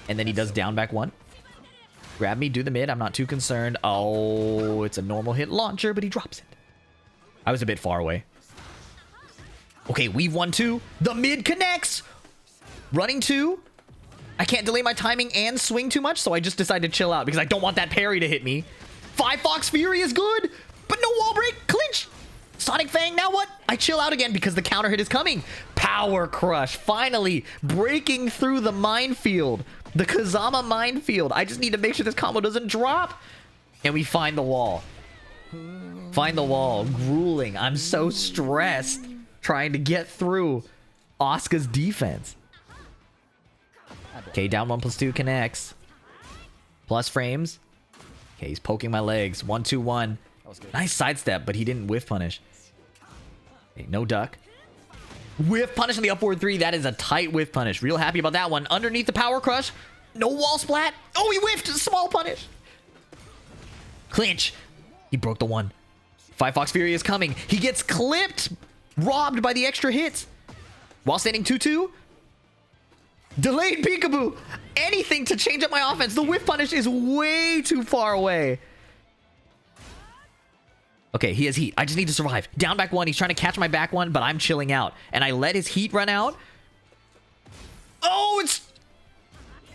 And then he does down back 1. Grab me, do the mid. I'm not too concerned. Oh, it's a normal hit launcher, but he drops it. I was a bit far away. Okay, weave 1, 2. The mid connects. Running 2. I can't delay my timing and swing too much, so I just decided to chill out because I don't want that parry to hit me. 5 Fox Fury is good, but no wall break. Clinch. Sonic Fang, now what? I chill out again because the counter hit is coming. Power Crush, finally breaking through the minefield. The Kazama minefield. I just need to make sure this combo doesn't drop. And we find the wall. Find the wall. Grueling. I'm so stressed trying to get through Asuka's defense. Okay, down 1+2 connects. Plus frames. Okay, he's poking my legs. 1, 2, 1. Nice sidestep, but he didn't whiff punish. Okay, no duck. Whiff punish on the upward 3. That is a tight whiff punish. Real happy about that one. Underneath the power crush. No wall splat. Oh, he whiffed. Small punish. Clinch. He broke the 1. 5 Fox Fury is coming. He gets clipped. Robbed by the extra hits. While standing 2-2. Delayed peekaboo. Anything to change up my offense. The whiff punish is way too far away. Okay, he has heat. I just need to survive. Down back 1. He's trying to catch my back 1, but I'm chilling out. And I let his heat run out. Oh,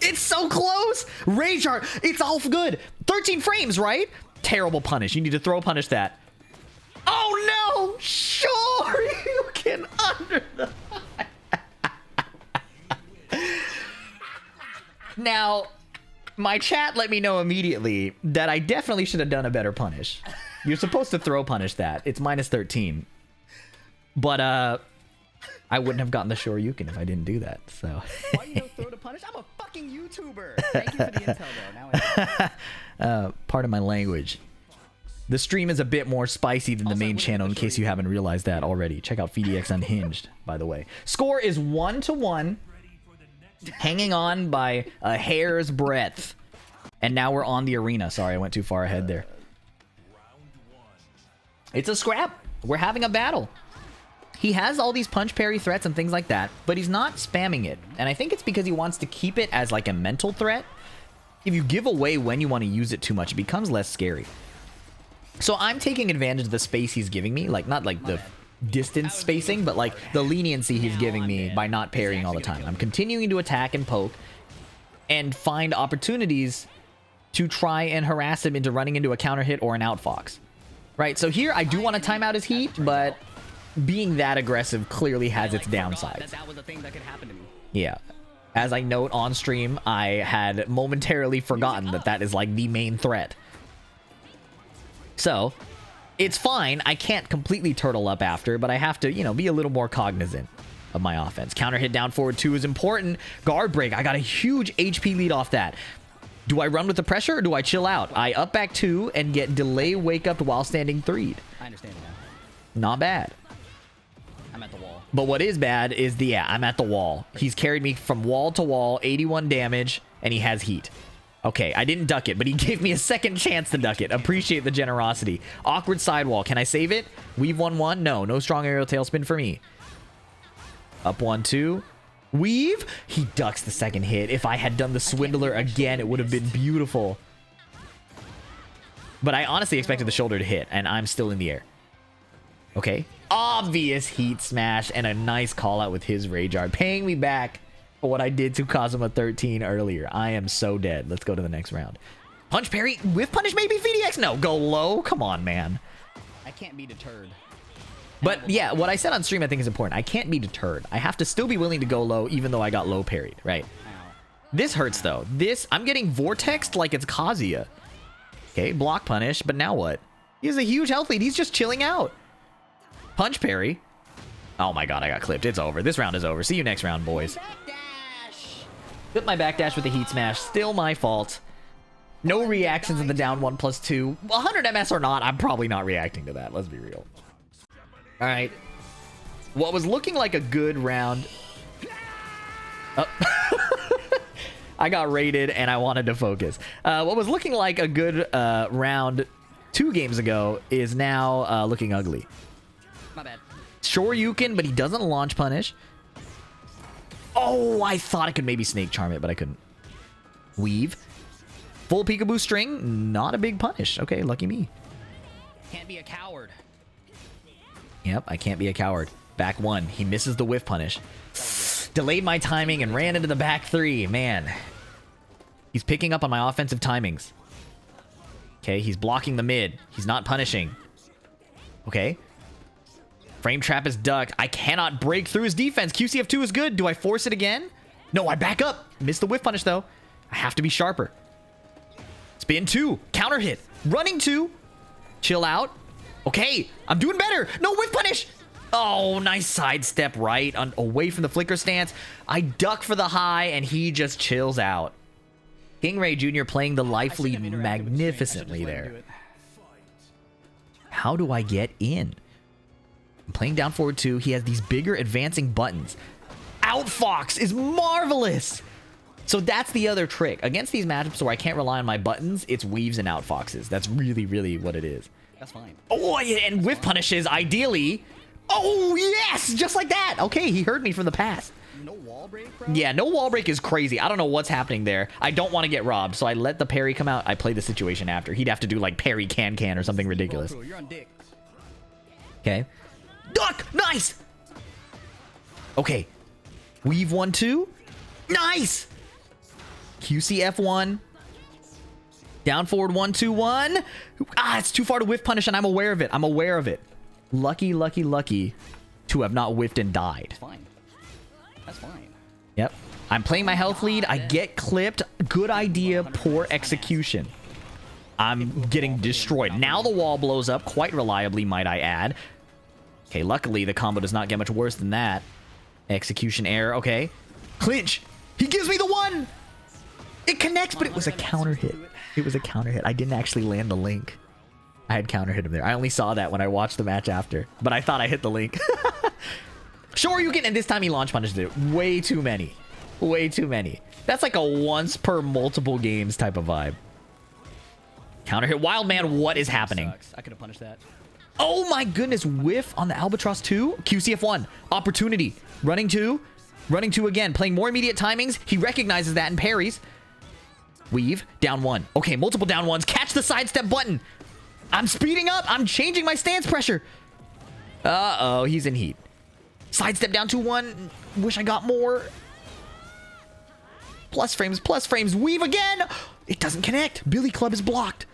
it's so close. Rage art. It's all good. 13 frames, right? Terrible punish. You need to throw punish that. Oh, no. Sure, you can under the... Now, my chat let me know immediately that I definitely should have done a better punish. You're supposed to throw punish that. It's minus 13. But, I wouldn't have gotten the Shoryuken if I didn't do that, so... Why you don't throw to punish? I'm a fucking YouTuber! Thank you for the intel, though. Now I pardon my language. The stream is a bit more spicy than the main channel, in case you haven't realized that already. Check out VDX Unhinged, by the way. Score is 1-1. Hanging on by a hair's breadth. And now we're on the arena. Sorry, I went too far ahead there. It's a scrap. We're having a battle. He has all these punch parry threats and things like that, but he's not spamming it. And I think it's because he wants to keep it as like a mental threat. If you give away when you want to use it too much, it becomes less scary. So I'm taking advantage of the space he's giving me. Like, not like the distance spacing, but like the leniency he's giving me by not parrying all the time. I'm continuing to attack and poke and find opportunities to try and harass him into running into a counter hit or an outfox. Right, so here I do want to time out his heat, but being that aggressive clearly has its downsides. that was a thing that could happen to me. Yeah. As I note on stream, I had momentarily forgotten that that is like the main threat. So, it's fine. I can't completely turtle up after, but I have to, you know, be a little more cognizant of my offense. Counter hit down forward 2 is important. Guard break. I got a huge HP lead off that. Do I run with the pressure or do I chill out? I up back 2 and get delay wake up while standing 3'd. I understand now. Not bad. I'm at the wall. But what is bad is the, yeah, I'm at the wall. He's carried me from wall to wall, 81 damage, and he has heat. Okay, I didn't duck it, but he gave me a second chance to duck it. Appreciate the generosity. Awkward sidewall. Can I save it? Weave 1-1. No strong aerial tailspin for me. Up 1-2. Weave. He ducks the second hit. If I had done the Swindler again, it would have been beautiful. But I honestly expected the shoulder to hit, and I'm still in the air. Okay. Obvious heat smash and a nice call out with his Rage Art, paying me back for what I did to Kazuma 13 earlier. I am so dead. Let's go to the next round. Punch parry with punish maybe VDX. No, go low. Come on, man. I can't be deterred. But yeah, what I said on stream I think is important. I can't be deterred. I have to still be willing to go low even though I got low parried, right? Ow. This hurts though. This, I'm getting vortexed like it's Kazuya. Okay, block punish, but now what? He has a huge health lead. He's just chilling out. Punch parry. Oh my god, I got clipped. It's over. This round is over. See you next round, boys. Backdash. Flip my backdash with the heat smash. Still my fault. No reactions in the down 1+2. 100 MS or not, I'm probably not reacting to that. Let's be real. All right. What was looking like a good round. Oh. I got raided and I wanted to focus. What was looking like a good round 2 games ago is now looking ugly. My bad. Sure you can, but he doesn't launch punish. Oh, I thought I could maybe snake charm it, but I couldn't. Weave. Full peekaboo string. Not a big punish. Okay, lucky me. Can't be a coward. Yep, I can't be a coward. Back 1. He misses the whiff punish. Delayed my timing and ran into the back 3. Man. He's picking up on my offensive timings. Okay, he's blocking the mid. He's not punishing. Okay. Frame trap is ducked. I cannot break through his defense. QCF2 is good. Do I force it again? No, I back up. Missed the whiff punish, though. I have to be sharper. Spin 2. Counter hit. Running 2. Chill out. Okay, I'm doing better. No whiff punish. Oh, nice sidestep right away from the flicker stance. I duck for the high, and he just chills out. KingreyJR playing the life lead magnificently there. How do I get in? I'm playing down forward 2. He has these bigger advancing buttons. Outfox is marvelous. So that's the other trick. Against these matchups where I can't rely on my buttons, it's weaves and outfoxes. That's really, really what it is. That's fine. Oh, yeah, and whiff punishes, ideally. Oh, yes! Just like that. Okay, he heard me from the past. No wall break, bro? Yeah, no wall break is crazy. I don't know what's happening there. I don't want to get robbed, so I let the parry come out. I play the situation after. He'd have to do, like, parry can or something ridiculous. You're on dick. Okay. Duck! Nice! Okay. Weave 1-2. Nice! QCF1. Down forward 1-2-1. Ah, it's too far to whiff punish, and I'm aware of it. I'm aware of it. Lucky, lucky, lucky to have not whiffed and died. That's fine. That's fine. Yep. I'm playing my health lead. I get clipped. Good idea. Poor execution. I'm getting destroyed. Now the wall blows up quite reliably, might I add. Okay, luckily the combo does not get much worse than that. Execution error. Okay. Clinch. He gives me the 1. It connects, but it was a counter hit. It was a counter hit. I didn't actually land the link. I had counter hit him there. I only saw that when I watched the match after, but I thought I hit the link. Sure, you can, and this time he launch punished it. Way too many. Way too many. That's like a once per multiple games type of vibe. Counter hit. Wild man, what is happening? Sucks. I could have punished that. Oh my goodness. Whiff on the Albatross 2. QCF1. Opportunity. Running 2. Running 2 again. Playing more immediate timings. He recognizes that and parries. Weave. Down 1. Okay, multiple down 1s. Catch the sidestep button. I'm speeding up. I'm changing my stance pressure. Uh-oh. He's in heat. Sidestep down 2-1. Wish I got more. Plus frames. Plus frames. Weave again. It doesn't connect. Billy Club is blocked.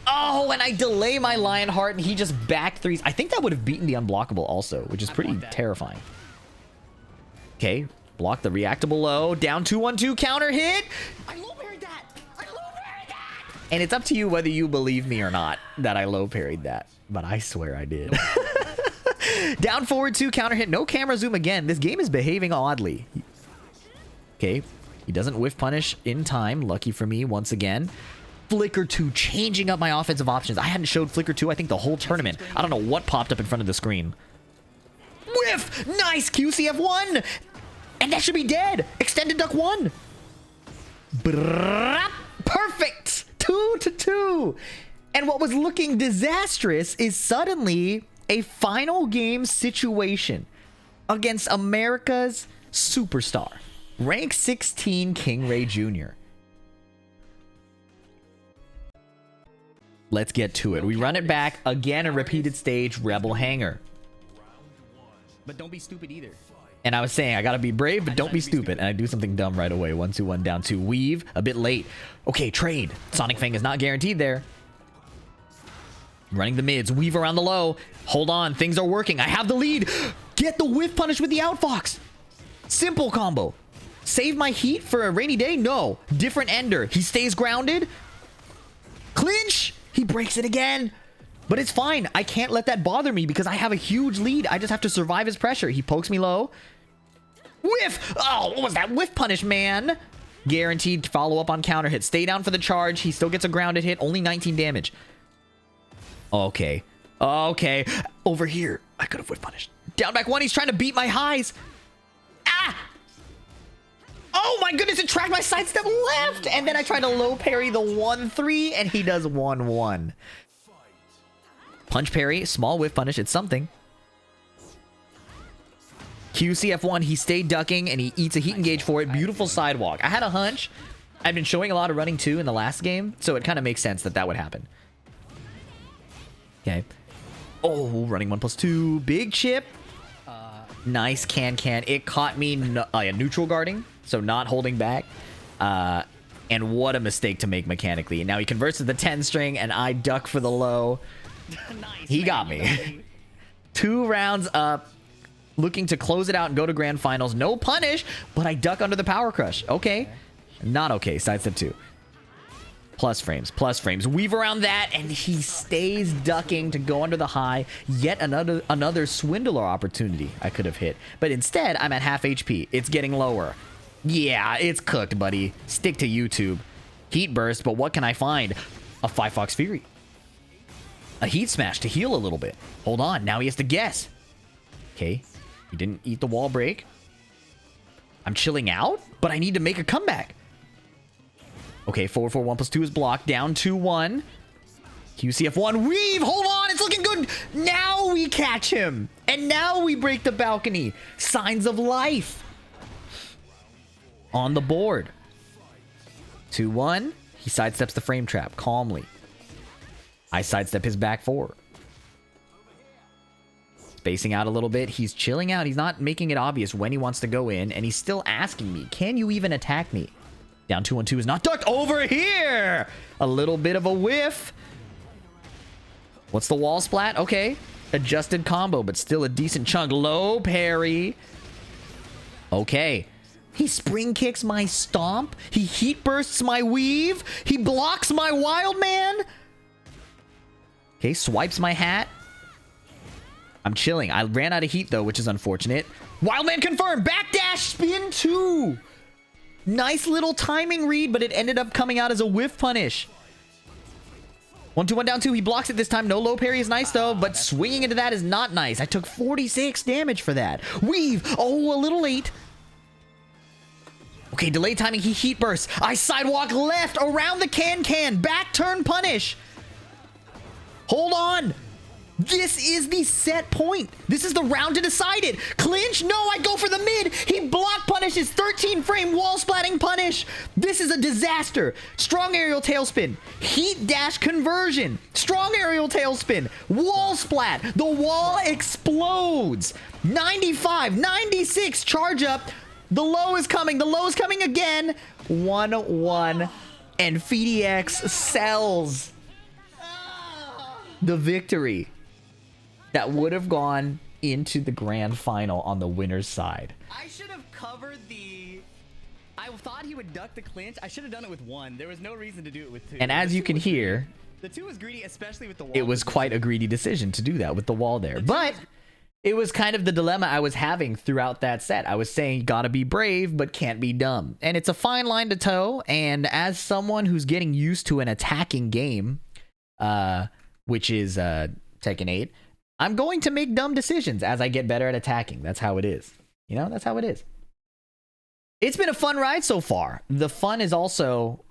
Oh, and I delay my Lionheart, and he just back threes. I think that would have beaten the unblockable also, which is pretty terrifying. Okay. Block the reactable low. Down 2-1-2 counter hit. I low parried that. I low parried that. And it's up to you whether you believe me or not that I low parried that. But I swear I did. Down forward 2 counter hit. No camera zoom again. This game is behaving oddly. Okay. He doesn't whiff punish in time. Lucky for me once again. Flicker 2 changing up my offensive options. I hadn't showed Flicker 2 I think the whole tournament. I don't know what popped up in front of the screen. Whiff! Nice! QCF1! And that should be dead! Extended duck 1! Brrrr, perfect! 2-2! And what was looking disastrous is suddenly a final game situation against America's superstar. Rank 16 KingreyJR. Let's get to it. We run it back again, a repeated stage, Rebel Hangar. But don't be stupid either. And I was saying, I gotta be brave, but don't be stupid. And I do something dumb right away. 1-2-1 down 2. Weave, a bit late. Okay, trade. Sonic Fang is not guaranteed there. Running the mids. Weave around the low. Hold on, things are working. I have the lead. Get the whiff punish with the outfox. Simple combo. Save my heat for a rainy day? No. Different ender. He stays grounded. Clinch. He breaks it again. But it's fine. I can't let that bother me because I have a huge lead. I just have to survive his pressure. He pokes me low. Whiff! Oh, what was that whiff punish, man? Guaranteed follow-up on counter hit. Stay down for the charge. He still gets a grounded hit. Only 19 damage. Okay. Okay. Over here. I could have whiff punished. Down back 1. He's trying to beat my highs. Ah! Oh my goodness, it tracked my sidestep left! And then I tried to low parry the 1-3, and he does 1-1. Punch parry, small whiff punish, it's something. QCF1, he stayed ducking, and he eats a heat engage for it. Beautiful sidewalk. I had a hunch. I've been showing a lot of running too in the last game, so it kind of makes sense that that would happen. Okay. Oh, running 1+2. Big chip. Nice can. It caught me neutral guarding, so not holding back. And what a mistake to make mechanically. And now he converts to the 10 string, and I duck for the low. Nice, he got me. 2 rounds up. Looking to close it out and go to grand finals. No punish, but I duck under the power crush. Okay. Not okay. Sidestep 2. Plus frames. Weave around that, and he stays ducking to go under the high. Yet another swindler opportunity I could have hit. But instead, I'm at half HP. It's getting lower. Yeah, it's cooked, buddy. Stick to YouTube. Heat burst, but what can I find? A 5-Fox Fury. A heat smash to heal a little bit. Hold on, now he has to guess. Okay, he didn't eat the wall break. I'm chilling out, but I need to make a comeback. Okay, 4-4, 1+2 is blocked. Down 2-1. QCF1. Weave! Hold on! It's looking good! Now we catch him! And now we break the balcony. Signs of life. On the board. 2-1. He sidesteps the frame trap calmly. I sidestep his back 4. Spacing out a little bit. He's chilling out. He's not making it obvious when he wants to go in. And he's still asking me, can you even attack me? Down 2-1-2 is not ducked. Over here! A little bit of a whiff. What's the wall splat? Okay. Adjusted combo, but still a decent chunk. Low parry. Okay. He spring kicks my stomp. He heat bursts my weave. He blocks my wild man. Okay, swipes my hat. I'm chilling. I ran out of heat, though, which is unfortunate. Wild man confirmed. Backdash spin 2. Nice little timing read, but it ended up coming out as a whiff punish. 1-2-1 down 2. He blocks it this time. No low parry is nice, though, but swinging into that is not nice. I took 46 damage for that. Weave. Oh, a little late. Okay, delayed timing. He heat bursts. I sidewalk left around the can. Back turn punish. Hold on. This is the set point. This is the round to decide it. Clinch? No, I go for the mid. He block punishes. 13 frame wall splatting punish. This is a disaster. Strong aerial tailspin. Heat dash conversion. Strong aerial tailspin. Wall splat. The wall explodes. 95, 96 charge up. The low is coming. The low is coming again. 1-1. And FDX sells the victory that would have gone into the grand final on the winner's side. I should have covered the... I thought he would duck the clinch. I should have done it with 1. There was no reason to do it with 2. And as you can hear... The 2 was greedy, especially with the wall. It was quite a greedy decision to do that with the wall there. But it was kind of the dilemma I was having throughout that set. I was saying, you gotta be brave, but can't be dumb. And it's a fine line to toe. And as someone who's getting used to an attacking game, which is Tekken 8, I'm going to make dumb decisions as I get better at attacking. That's how it is. You know, that's how it is. It's been a fun ride so far. The fun is also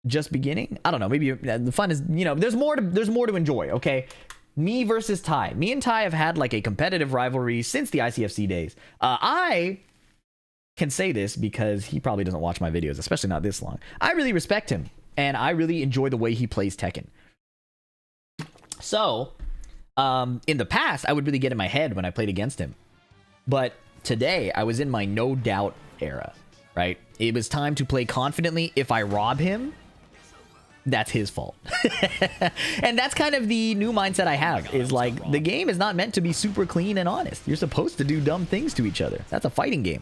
just beginning. I don't know. Maybe the fun is, you know, there's more to enjoy. Okay. Me versus Ty. Me and Ty have had like a competitive rivalry since the ICFC days. I can say this because he probably doesn't watch my videos, especially not this long. I really respect him and I really enjoy the way he plays Tekken. So, in the past, I would really get in my head when I played against him. But today I was in my no doubt era, right? It was time to play confidently. If I rob him, that's his fault. And that's kind of the new mindset I have, is like, the game is not meant to be super clean and honest. You're supposed to do dumb things to each other. That's a fighting game.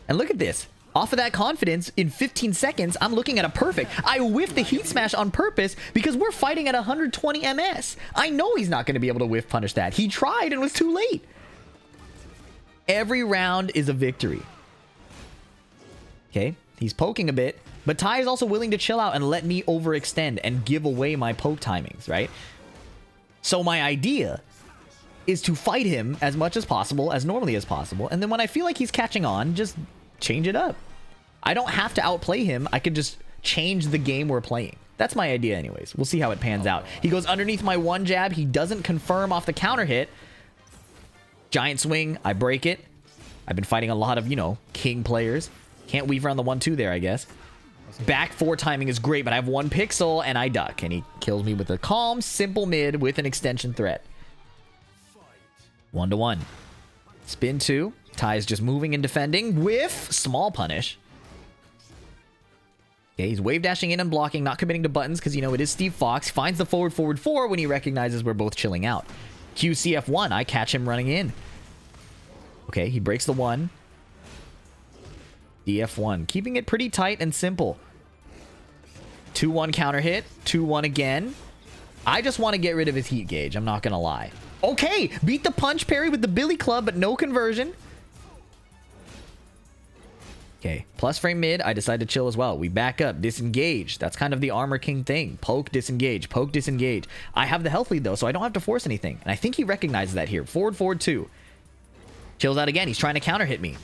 And look at this. Off of that confidence, in 15 seconds, I'm looking at a perfect. I whiffed the heat smash on purpose because we're fighting at 120 MS. I know he's not going to be able to whiff punish that. He tried and was too late. Every round is a victory. Okay, he's poking a bit, but Ty is also willing to chill out and let me overextend and give away my poke timings, right? So my idea is to fight him as much as possible, as normally as possible, and then when I feel like he's catching on, just change it up. I don't have to outplay him. I could just change the game we're playing. That's my idea anyways. We'll see how it pans out. He goes underneath my one jab. He doesn't confirm off the counter hit. Giant swing. I break it. I've been fighting a lot of, you know, king players. Can't weave around the 1-2 there, I guess. Back 4 timing is great, but I have 1 pixel and I duck. And he kills me with a calm, simple mid with an extension threat. 1-1. Spin 2. Ty is just moving and defending with small punish. Okay, he's wave dashing in and blocking, not committing to buttons because, you know, it is Steve Fox. Finds the forward 4 when he recognizes we're both chilling out. QCF1, I catch him running in. Okay, he breaks the 1. DF1, keeping it pretty tight and simple. 2-1 counter hit, 2-1 again. I just want to get rid of his heat gauge, I'm not going to lie. Okay, beat the punch parry with the Billy Club, but no conversion. Okay, plus frame mid, I decide to chill as well. We back up, disengage. That's kind of the Armor King thing. Poke, disengage, poke, disengage. I have the health lead though, so I don't have to force anything. And I think he recognizes that here. Forward 2. Chills out again, he's trying to counter hit me.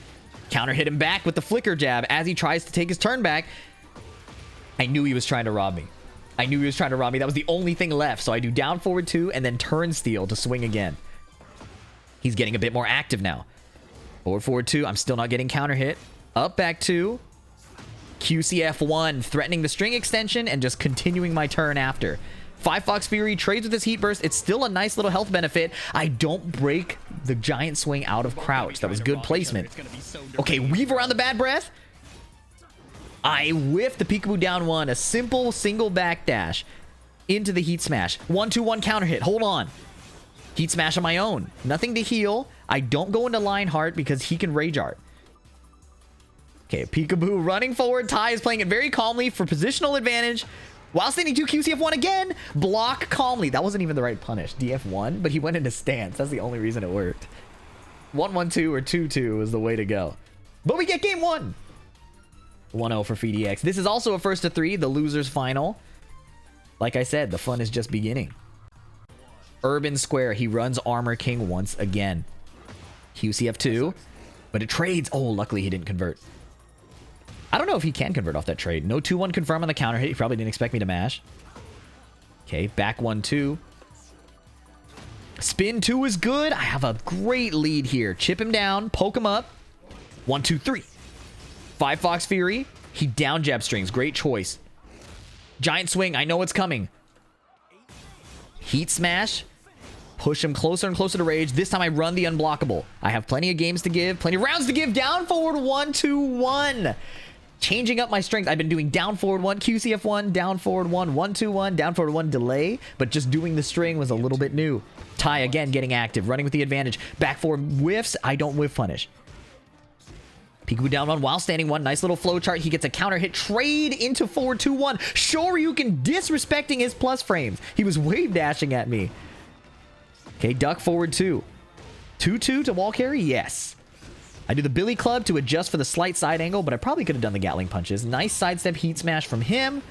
Counter hit him back with the flicker jab as he tries to take his turn back. I knew he was trying to rob me. That was the only thing left. So I do down forward 2 and then turn steal to swing again. He's getting a bit more active now. Forward 2. I'm still not getting counter hit. Up back 2. QCF1 threatening the string extension and just continuing my turn after. 5 Fox Fury trades with his heat burst. It's still a nice little health benefit. I don't break the giant swing out of crouch. That was good placement. Okay, weave around the bad breath. I whiff the peekaboo down 1. A simple single backdash into the heat smash. 1-2-1 counter hit. Hold on. Heat smash on my own. Nothing to heal. I don't go into Lionheart because he can rage art. Okay, peekaboo running forward. Ty is playing it very calmly for positional advantage. While standing 2, QCF1 again. Block calmly. That wasn't even the right punish. DF1, but he went into stance. That's the only reason it worked. 1-1-2 or 2-2 is the way to go. But we get game 1. 1-0 for FDX. This is also a first to 3, the losers final. Like I said, the fun is just beginning. Urban Square, he runs Armor King once again. QCF2, but it trades. Oh, luckily he didn't convert. I don't know if he can convert off that trade. No 2-1 confirm on the counter hit. He probably didn't expect me to mash. Okay, back 1-2. Spin 2 is good. I have a great lead here. Chip him down, poke him up. 1-2-3. 5 Fox Fury. He down jab strings. Great choice. Giant swing. I know it's coming. Heat smash. Push him closer and closer to rage. This time I run the unblockable. I have plenty of games to give. Plenty of rounds to give. Down forward 1-2-1. Changing up my strength. I've been doing down forward 1, QCF1, down forward 1, 1-2-1, down forward 1 delay. But just doing the string was a little bit new. Ty again getting active. Running with the advantage. Back forward whiffs. I don't whiff punish. Peekaboo down 1 while standing 1. Nice little flow chart. He gets a counter hit. Trade into forward 2-1. Shoryuken disrespecting his plus frames. He was wave dashing at me. Okay, duck forward 2. 2-2 to wall carry? Yes. I do the Billy Club to adjust for the slight side angle, but I probably could have done the Gatling punches. Nice sidestep heat smash from him.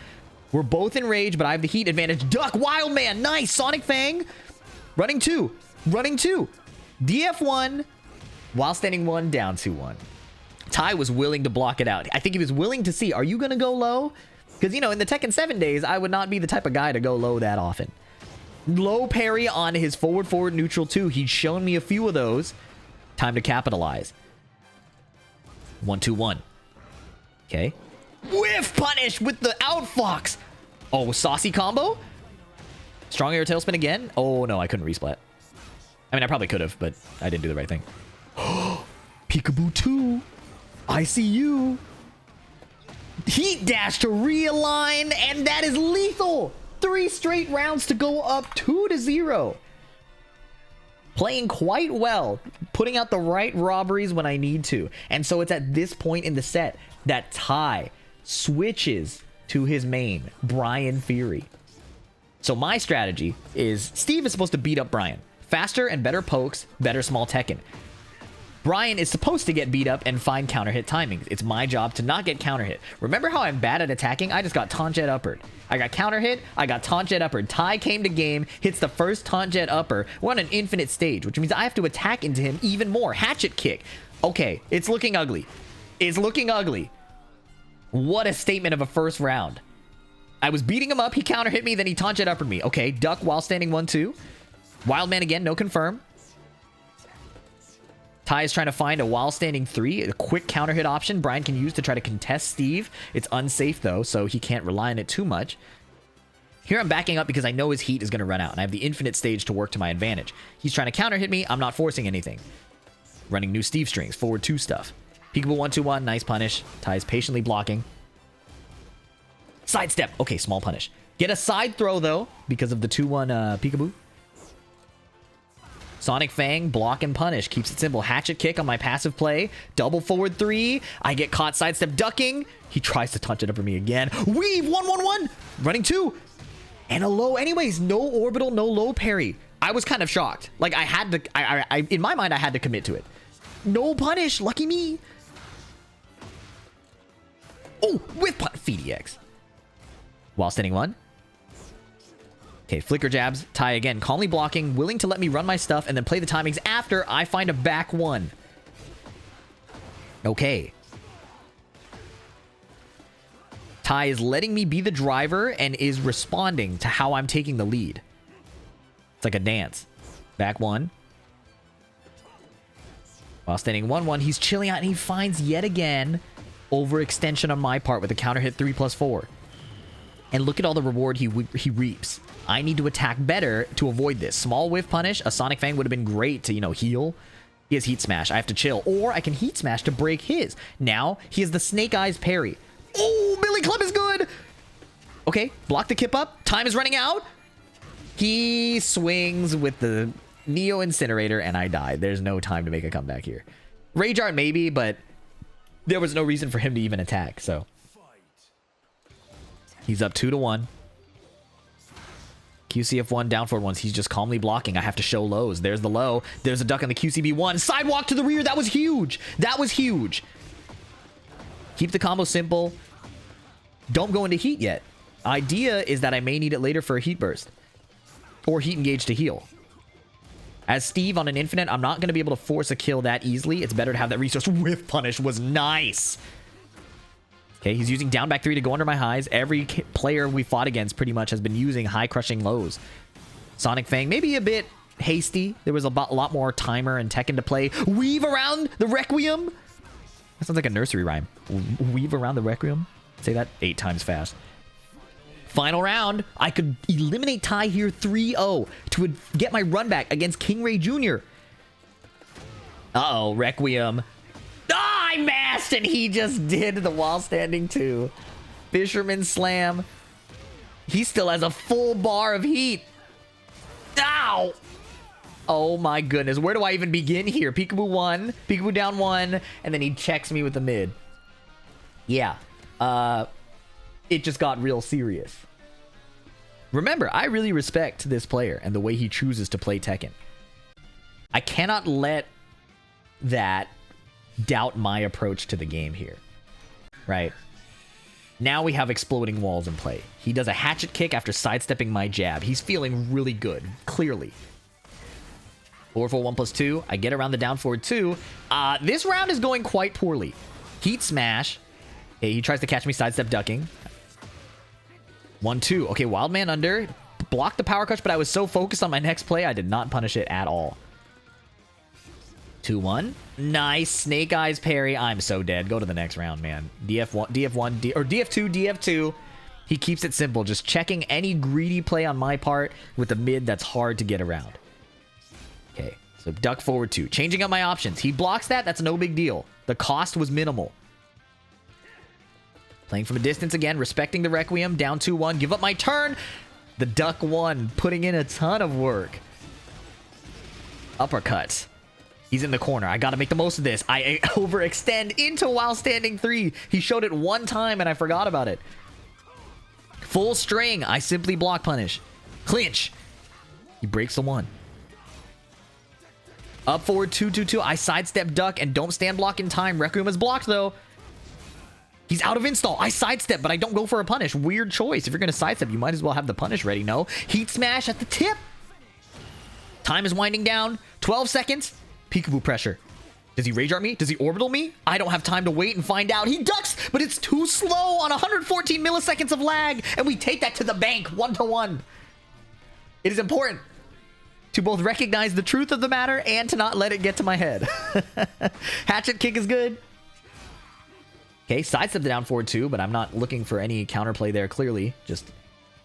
We're both in rage, but I have the heat advantage. Duck, Wild Man. Nice. Sonic Fang. Running 2. Running 2. DF1. While standing 1, down 2-1. Ty was willing to block it out. I think he was willing to see, are you going to go low? Because, you know, in the Tekken 7 days, I would not be the type of guy to go low that often. Low parry on his forward neutral 2. He'd shown me a few of those. Time to capitalize. 1-2-1. Okay. Whiff punish with the outfox. Oh, saucy combo. Strong air tailspin again. Oh, no, I couldn't resplat. I mean, I probably could have, but I didn't do the right thing. Peekaboo 2. I see you. Heat dash to realign, and that is lethal. 3 straight rounds to go up 2-0. Playing quite well, putting out the right robberies when I need to. And so it's at this point in the set that Ty switches to his main, Bryan Fury. So my strategy is Steve is supposed to beat up Bryan. Faster and better pokes, better small Tekken. Bryan is supposed to get beat up and find counter hit timings. It's my job to not get counter hit. Remember how I'm bad at attacking? I just got taunt jet uppered. I got counter hit, I got taunt jet uppered. Ty came to game, hits the first taunt jet upper. We're on an infinite stage, which means I have to attack into him even more. Hatchet kick. Okay, it's looking ugly. It's looking ugly. What a statement of a first round. I was beating him up, he counter hit me, then he taunt jet uppered me. Okay, duck while standing 1-2. Wildman again, no confirm. Ty is trying to find a while standing 3, a quick counter hit option Bryan can use to try to contest Steve. It's unsafe though, so he can't rely on it too much. Here I'm backing up because I know his heat is going to run out, and I have the infinite stage to work to my advantage. He's trying to counter hit me, I'm not forcing anything. Running new Steve strings, forward 2 stuff. Peekaboo 1-2-1, nice punish. Ty is patiently blocking. Sidestep, okay, small punish. Get a side throw though, because of the 2-1 Peekaboo. Sonic Fang, block and punish. Keeps it simple. Hatchet kick on my passive play. Double forward 3. I get caught sidestep ducking. He tries to touch it up for me again. Weave, 1-1-1. Running 2. And a low anyways. No orbital, no low parry. I was kind of shocked. Like I had to, I in my mind, I had to commit to it. No punish. Lucky me. Oh, with feed EX. While standing 1. Okay, flicker jabs. Ty again, calmly blocking, willing to let me run my stuff and then play the timings after I find a back 1. Okay. Ty is letting me be the driver and is responding to how I'm taking the lead. It's like a dance. Back 1. While standing 1-1, he's chilling out and he finds yet again overextension on my part with a counter hit 3+4. And look at all the reward he reaps. I need to attack better to avoid this. Small whiff punish. A Sonic Fang would have been great to, you know, heal. He has Heat Smash. I have to chill. Or I can Heat Smash to break his. Now, he has the Snake Eyes parry. Oh, Billy Club is good! Okay, block the kip up. Time is running out. He swings with the Neo Incinerator, and I die. There's no time to make a comeback here. Rage Art maybe, but there was no reason for him to even attack, so... He's up 2-1. QCF1 down forward once. He's just calmly blocking. I have to show lows. There's the low. There's a duck on the QCB1. Sidewalk to the rear. That was huge. That was huge. Keep the combo simple. Don't go into heat yet. Idea is that I may need it later for a heat burst. Or heat engage to heal. As Steve on an infinite, I'm not going to be able to force a kill that easily. It's better to have that resource. Whiff punish was nice. Okay, he's using down back 3 to go under my highs. Every player we fought against pretty much has been using high crushing lows. Sonic Fang, maybe a bit hasty. There was a lot more timer and Tekken to play. Weave around the Requiem. That sounds like a nursery rhyme. Weave around the Requiem. Say that 8 times fast. Final round. I could eliminate Ty here 3-0 to get my run back against KingreyJR. Uh-oh, Requiem. Ah, I masked and he just did the while standing 2. Fisherman slam. He still has a full bar of heat. Ow! Oh my goodness. Where do I even begin here? Peekaboo 1. Peekaboo down 1. And then he checks me with the mid. Yeah. It just got real serious. Remember, I really respect this player and the way he chooses to play Tekken. I cannot let that doubt my approach to the game here. Right? Now we have exploding walls in play. He does a hatchet kick after sidestepping my jab. He's feeling really good, clearly. 4-4-1+2. I get around the down forward 2. This round is going quite poorly. Heat smash. Okay, he tries to catch me sidestep ducking. 1-2. Okay, Wild Man under. Blocked the power crush, but I was so focused on my next play, I did not punish it at all. 2-1. Nice. Snake Eyes parry. I'm so dead. Go to the next round, man. DF1, or DF2, DF2. He keeps it simple. Just checking any greedy play on my part with the mid that's hard to get around. Okay. So duck forward 2. Changing up my options. He blocks that. That's no big deal. The cost was minimal. Playing from a distance again. Respecting the Requiem. Down 2-1. Give up my turn. The duck 1. Putting in a ton of work. Uppercut. He's in the corner. I got to make the most of this. I overextend into while standing 3. He showed it one time and I forgot about it. Full string. I simply block punish. Clinch. He breaks the 1. Up forward 2-2-2. I sidestep duck and don't stand block in time. Requiem is blocked though. He's out of install. I sidestep, but I don't go for a punish. Weird choice. If you're going to sidestep, you might as well have the punish ready. No. Heat smash at the tip. Time is winding down. 12 seconds. Peekaboo pressure. Does he rage art me? Does he orbital me? I don't have time to wait and find out. He ducks, but it's too slow on 114 milliseconds of lag. And we take that to the bank. 1-1. It is important to both recognize the truth of the matter and to not let it get to my head. Hatchet kick is good. Okay, sidestep the down forward 2, but I'm not looking for any counterplay there, clearly. Just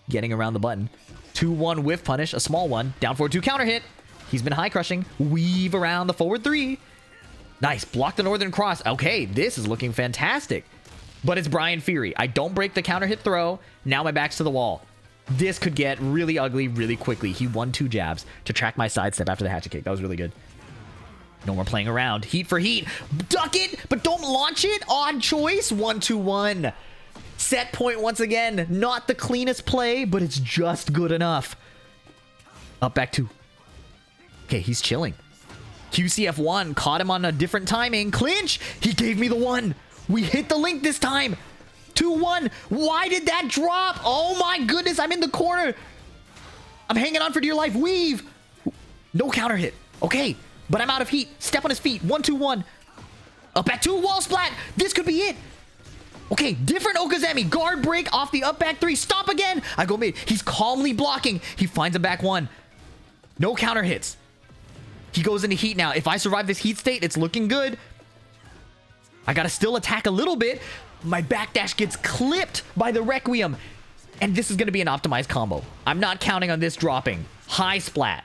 getting around the button. 2-1 whiff punish, a small one. Down forward 2 counter hit. He's been high crushing. Weave around the forward 3. Nice. Block the northern cross. Okay, this is looking fantastic. But it's Bryan Fury. I don't break the counter hit throw. Now my back's to the wall. This could get really ugly really quickly. He won 2 jabs to track my sidestep after the hatchet kick. That was really good. No more playing around. Heat for heat. Duck it, but don't launch it. Odd choice. 1-2-1. Set point once again. Not the cleanest play, but it's just good enough. Up back 2. Okay, he's chilling. QCF1 caught him on a different timing. Clinch. He gave me the 1. We hit the link this time. 2-1. Why did that drop? Oh my goodness. I'm in the corner. I'm hanging on for dear life. Weave. No counter hit. Okay. But I'm out of heat. Step on his feet. 1-2-1. Up back 2. Wall splat. This could be it. Okay. Different Okazemi. Guard break off the up back 3. Stop again. I go mid. He's calmly blocking. He finds a back 1. No counter hits. He goes into heat now. If I survive this heat state, it's looking good. I got to still attack a little bit. My backdash gets clipped by the Requiem. And this is going to be an optimized combo. I'm not counting on this dropping. High splat.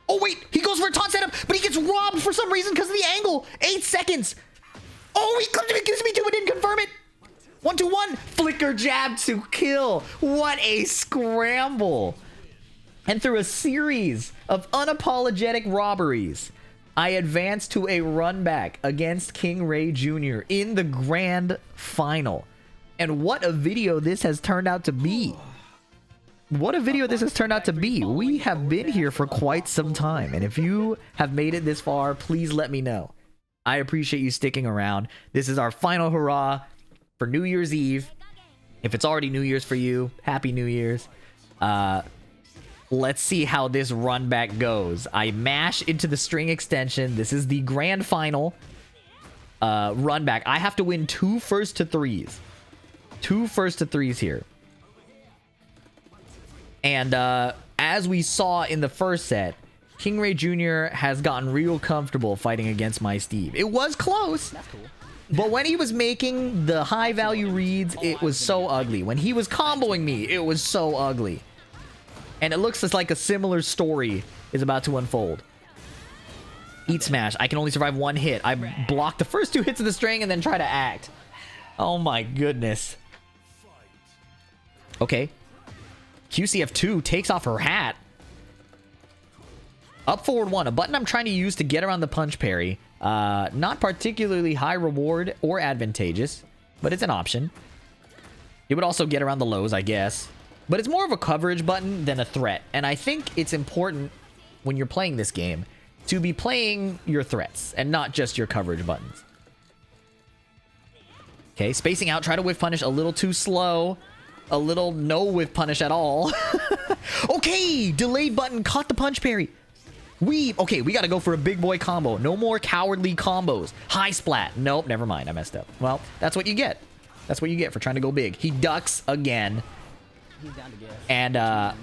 Oh, wait. He goes for a taunt setup, but he gets robbed for some reason because of the angle. 8 seconds. Oh, he gives me 2 and didn't confirm it. 1-2-1. Flicker jab to kill. What a scramble. And through a series of unapologetic robberies, I advanced to a run back against KingreyJR in the grand final. And what a video this has turned out to be. What a video this has turned out to be. We have been here for quite some time. And if you have made it this far, please let me know. I appreciate you sticking around. This is our final hurrah for New Year's Eve. If it's already New Year's for you, Happy New Year's. Let's see how this run back goes. I mash into the string extension. This is the grand final run back. I have to win 2 first to 3s. 2 first to 3s here. And as we saw in the first set, KingreyJR has gotten real comfortable fighting against my Steve. It was close. That's cool. But when he was making the high value reads, it was so ugly. When he was comboing me, it was so ugly. And it looks like a similar story is about to unfold. Eat smash. I can only survive 1 hit. I block the first 2 hits of the string and then try to act. Oh my goodness. Okay. QCF2 takes off her hat. Up forward 1. A button I'm trying to use to get around the punch parry. Not particularly high reward or advantageous, but it's an option. It would also get around the lows, I guess. But it's more of a coverage button than a threat. And I think it's important when you're playing this game to be playing your threats and not just your coverage buttons. Okay, spacing out. Try to whiff punish a little too slow. A little no whiff punish at all. Okay, delayed button. Caught the punch parry. Okay, we got to go for a big boy combo. No more cowardly combos. High splat. Nope, never mind. I messed up. Well, that's what you get. That's what you get for trying to go big. He ducks again. And I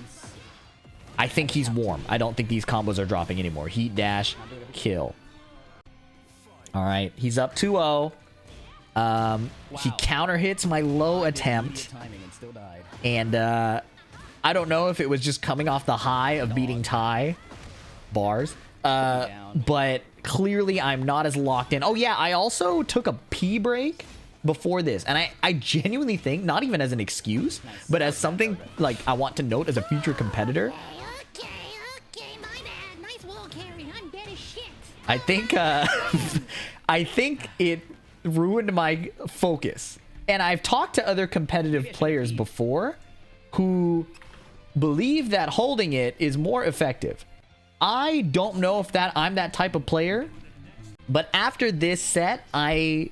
think he's warm. I don't think these combos are dropping anymore. Heat dash, kill. All right, he's up 2-0. He counter hits my low attempt. And I don't know if it was just coming off the high of beating Ty. Bars. But clearly I'm not as locked in. Oh yeah, I also took a pee break before this, and I genuinely think, not even as an excuse, but as something like I want to note as a future competitor. Okay, my bad. Nice wall carry. I'm dead as shit. I think I think it ruined my focus. And I've talked to other competitive players before who believe that holding it is more effective. I don't know if I'm that type of player, but after this set, I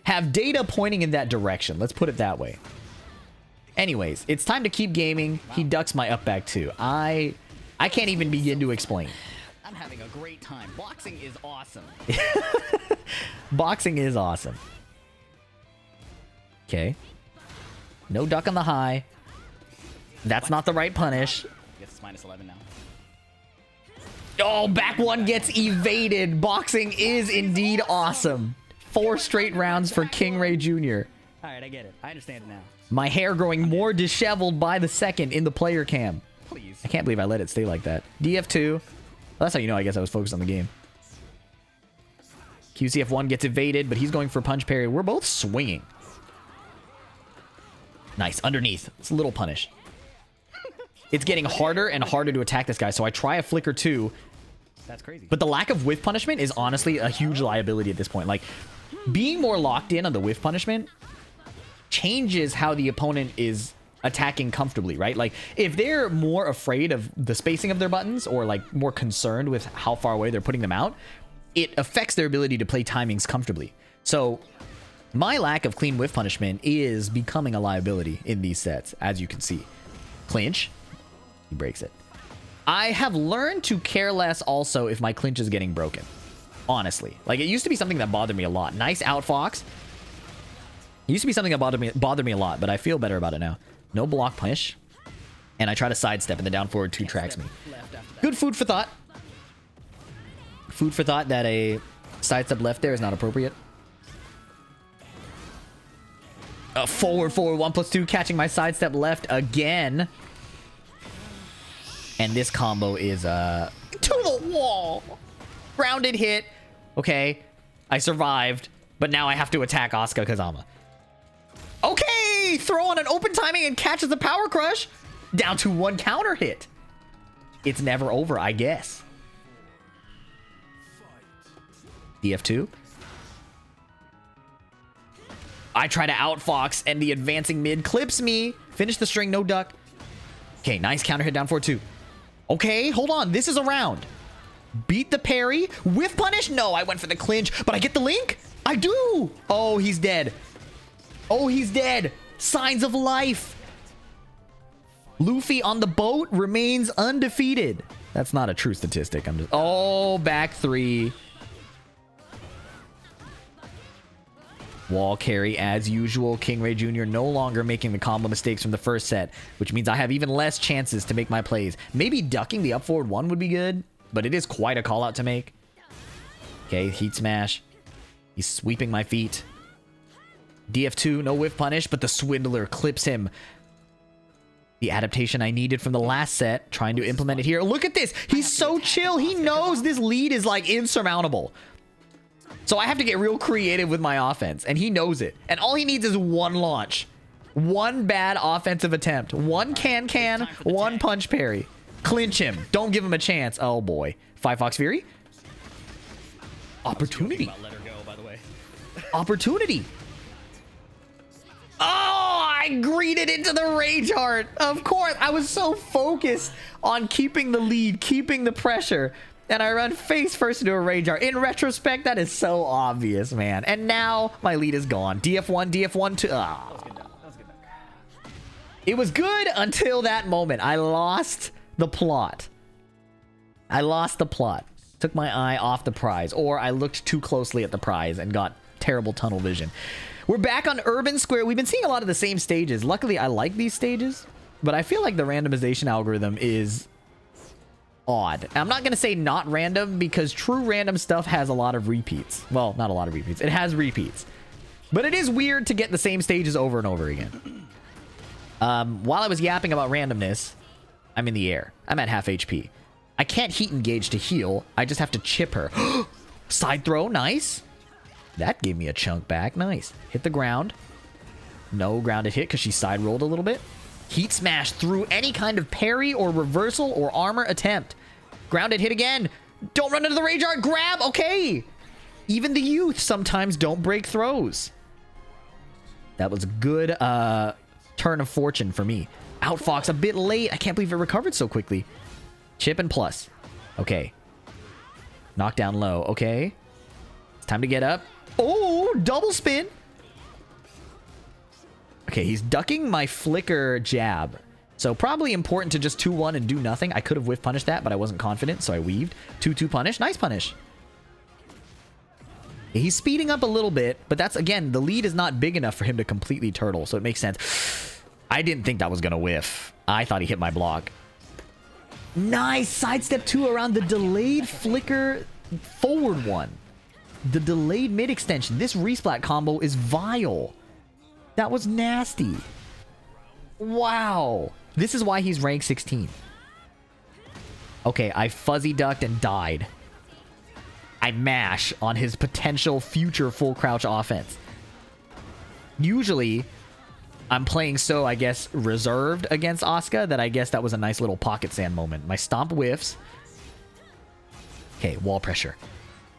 have data pointing in that direction. Let's put it that way. Anyways, it's time to keep gaming. He ducks my up back too. I can't even begin to explain. I'm having a great time. Boxing is awesome. Boxing is awesome. Okay. No duck on the high. That's not the right punish. Guess it's minus 11 now. Oh, back one gets evaded. Boxing is indeed awesome. 4 straight rounds for KingreyJR. All right, I get it. I understand it now. My hair growing more disheveled by the second in the player cam. Please. I can't believe I let it stay like that. DF2. Well, that's how you know I guess I was focused on the game. QCF1 gets evaded, but he's going for punch parry. We're both swinging. Nice. Underneath. It's a little punish. It's getting harder and harder to attack this guy, so I try a flicker too. That's crazy. But the lack of whiff punishment is honestly a huge liability at this point. Like, being more locked in on the whiff punishment changes how the opponent is attacking comfortably, right? Like, if they're more afraid of the spacing of their buttons or, like, more concerned with how far away they're putting them out, it affects their ability to play timings comfortably. So, my lack of clean whiff punishment is becoming a liability in these sets, as you can see. Clinch. He breaks it. I have learned to care less also if my clinch is getting broken. Honestly. Like, it used to be something that bothered me a lot. Nice outfox. It used to be something that bothered me a lot, but I feel better about it now. No block punish. And I try to sidestep, and the down forward 2 tracks me. Good food for thought. Food for thought that a sidestep left there is not appropriate. Forward 1+2, catching my sidestep left again. And this combo is to the wall. Grounded hit. Okay, I survived, but now I have to attack Asuka Kazama. Okay, throw on an open timing and catches the power crush. Down to 1 counter hit. It's never over, I guess. DF2. I try to outfox, and the advancing mid clips me. Finish the string, no duck. Okay, nice counter hit down 4-2. Okay, hold on. This is a round. Beat the parry. Whiff punish? No, I went for the clinch, but I get the link? I do. Oh, he's dead. Oh, he's dead. Signs of life. Luffy on the boat remains undefeated. That's not a true statistic. I'm just... Oh, back 3. Wall carry as usual. KingreyJR no longer making the combo mistakes from the first set, which means I have even less chances to make my plays. Maybe ducking the up forward 1 would be good, but it is quite a call out to make. Okay, heat smash. He's sweeping my feet. DF2, no whiff punish, but the Swindler clips him. The adaptation I needed from the last set, trying to implement it here. Look at this. He's so chill. He knows this lead is like insurmountable. So I have to get real creative with my offense, and he knows it. And all he needs is 1 launch. 1 bad offensive attempt. 1 can, 1 punch parry. Clinch him. Don't give him a chance. Oh, boy. 5 Fox Fury. Opportunity. Let her go, by the way. Opportunity. Oh, I greeted into the Rage Heart. Of course. I was so focused on keeping the lead, keeping the pressure. And I run face first into a Rage Heart. In retrospect, that is so obvious, man. And now my lead is gone. DF1 to... Ah. It was good until that moment. I lost the plot. Took my eye off the prize. Or I looked too closely at the prize and got terrible tunnel vision. We're back on Urban Square. We've been seeing a lot of the same stages. Luckily, I like these stages. But I feel like the randomization algorithm is... odd. I'm not going to say not random because true random stuff has a lot of repeats. Well, not a lot of repeats. It has repeats. But it is weird to get the same stages over and over again. While I was yapping about randomness, I'm in the air. I'm at half HP. I can't heat engage to heal. I just have to chip her. Side throw, nice. That gave me a chunk back, nice. Hit the ground. No grounded hit because she side rolled a little bit. Heat smash through any kind of parry or reversal or armor attempt. Grounded hit again. Don't run into the rage art. Grab. Okay. Even the youth sometimes don't break throws. That was a good turn of fortune for me. Outfox a bit late. I can't believe it recovered so quickly. Chip and plus. Okay. Knock down low. Okay. It's time to get up. Oh, double spin. Okay, he's ducking my flicker jab. So probably important to just 2-1 and do nothing. I could have whiff punished that, but I wasn't confident, so I weaved. 2-2 punish. Nice punish. He's speeding up a little bit, but that's, again, the lead is not big enough for him to completely turtle, so it makes sense. I didn't think that was going to whiff. I thought he hit my block. Nice! Sidestep 2 around the delayed flicker forward one. The delayed mid extension. This resplat combo is vile. That was nasty. Wow. This is why he's rank 16. Okay, I fuzzy ducked and died. I mash on his potential future full crouch offense. Usually, I'm playing so, I guess, reserved against Asuka that I guess that was a nice little pocket sand moment. My stomp whiffs. Okay, wall pressure.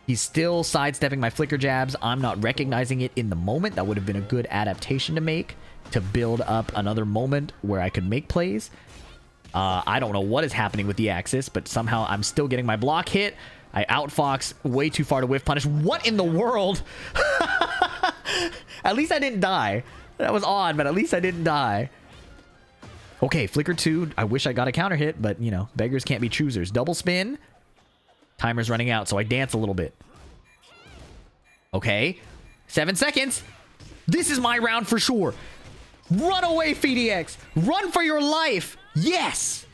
He's still sidestepping my flicker jabs. I'm not recognizing it in the moment. That would have been a good adaptation to make to build up another moment where I could make plays. I don't know what is happening with the axis, but somehow I'm still getting my block hit. I outfox way too far to whiff punish. What in the world? At least I didn't die. That was odd, but at least I didn't die. Okay, flicker 2. I wish I got a counter hit, but, you know, beggars can't be choosers. Double spin. Timer's running out, so I dance a little bit. Okay. 7 seconds. This is my round for sure. Run away, FDX. Run for your life. Yes.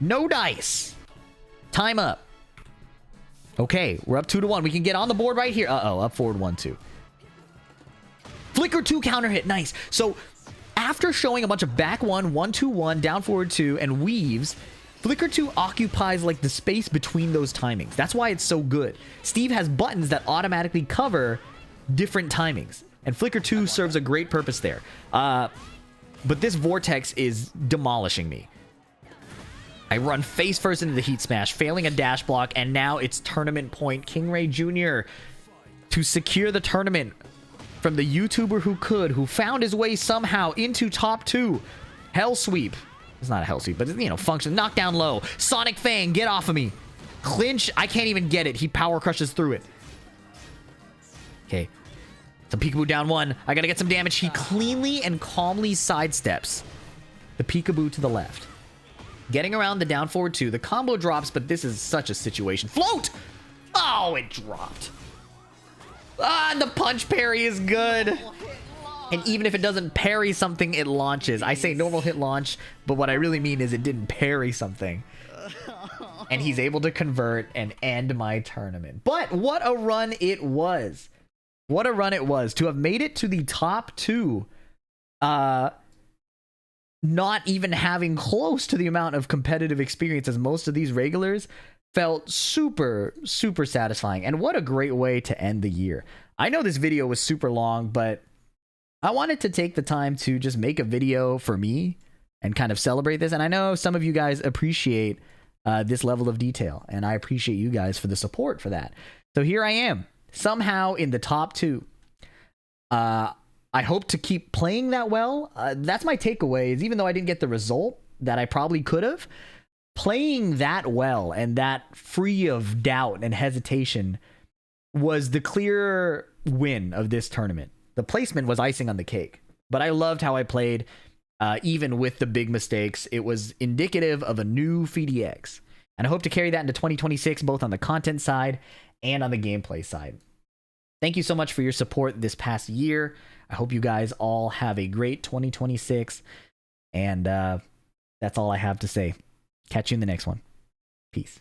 No dice. Time up. Okay, we're up 2-1. We can get on the board right here. Uh-oh, up forward 1-2. Flicker 2 counter hit. Nice. So after showing a bunch of back 1, 1-2-1, down forward 2, and weaves, Flicker 2 occupies like the space between those timings. That's why it's so good. Steve has buttons that automatically cover different timings. And Flicker 2 serves a great purpose there. But this vortex is demolishing me. I run face first into the heat smash, failing a dash block, and now it's tournament point. KingreyJR to secure the tournament from the YouTuber who found his way somehow into top 2. Hell sweep. It's not a hell sweep, but, you know, function. Knock down low. Sonic Fang, get off of me. Clinch, I can't even get it. He power crushes through it. Okay. Some peekaboo down 1. I gotta get some damage. He cleanly and calmly sidesteps the peekaboo to the left. Getting around the down forward 2. The combo drops, but this is such a situation. Float! Oh, it dropped. Ah, the punch parry is good. And even if it doesn't parry something, it launches. I say normal hit launch, but what I really mean is it didn't parry something. And he's able to convert and end my tournament. But what a run it was. What a run it was. To have made it to the top 2, not even having close to the amount of competitive experience as most of these regulars, felt super, super satisfying. And what a great way to end the year. I know this video was super long, but I wanted to take the time to just make a video for me and kind of celebrate this. And I know some of you guys appreciate this level of detail, and I appreciate you guys for the support for that. So here I am, somehow in the top 2. I hope to keep playing that well. That's my takeaway, is even though I didn't get the result that I probably could have, playing that well and that free of doubt and hesitation was the clear win of this tournament. The placement was icing on the cake, but I loved how I played, even with the big mistakes. It was indicative of a new FDX, and I hope to carry that into 2026, both on the content side and on the gameplay side. Thank you so much for your support this past year. I hope you guys all have a great 2026, and that's all I have to say. Catch you in the next one. Peace.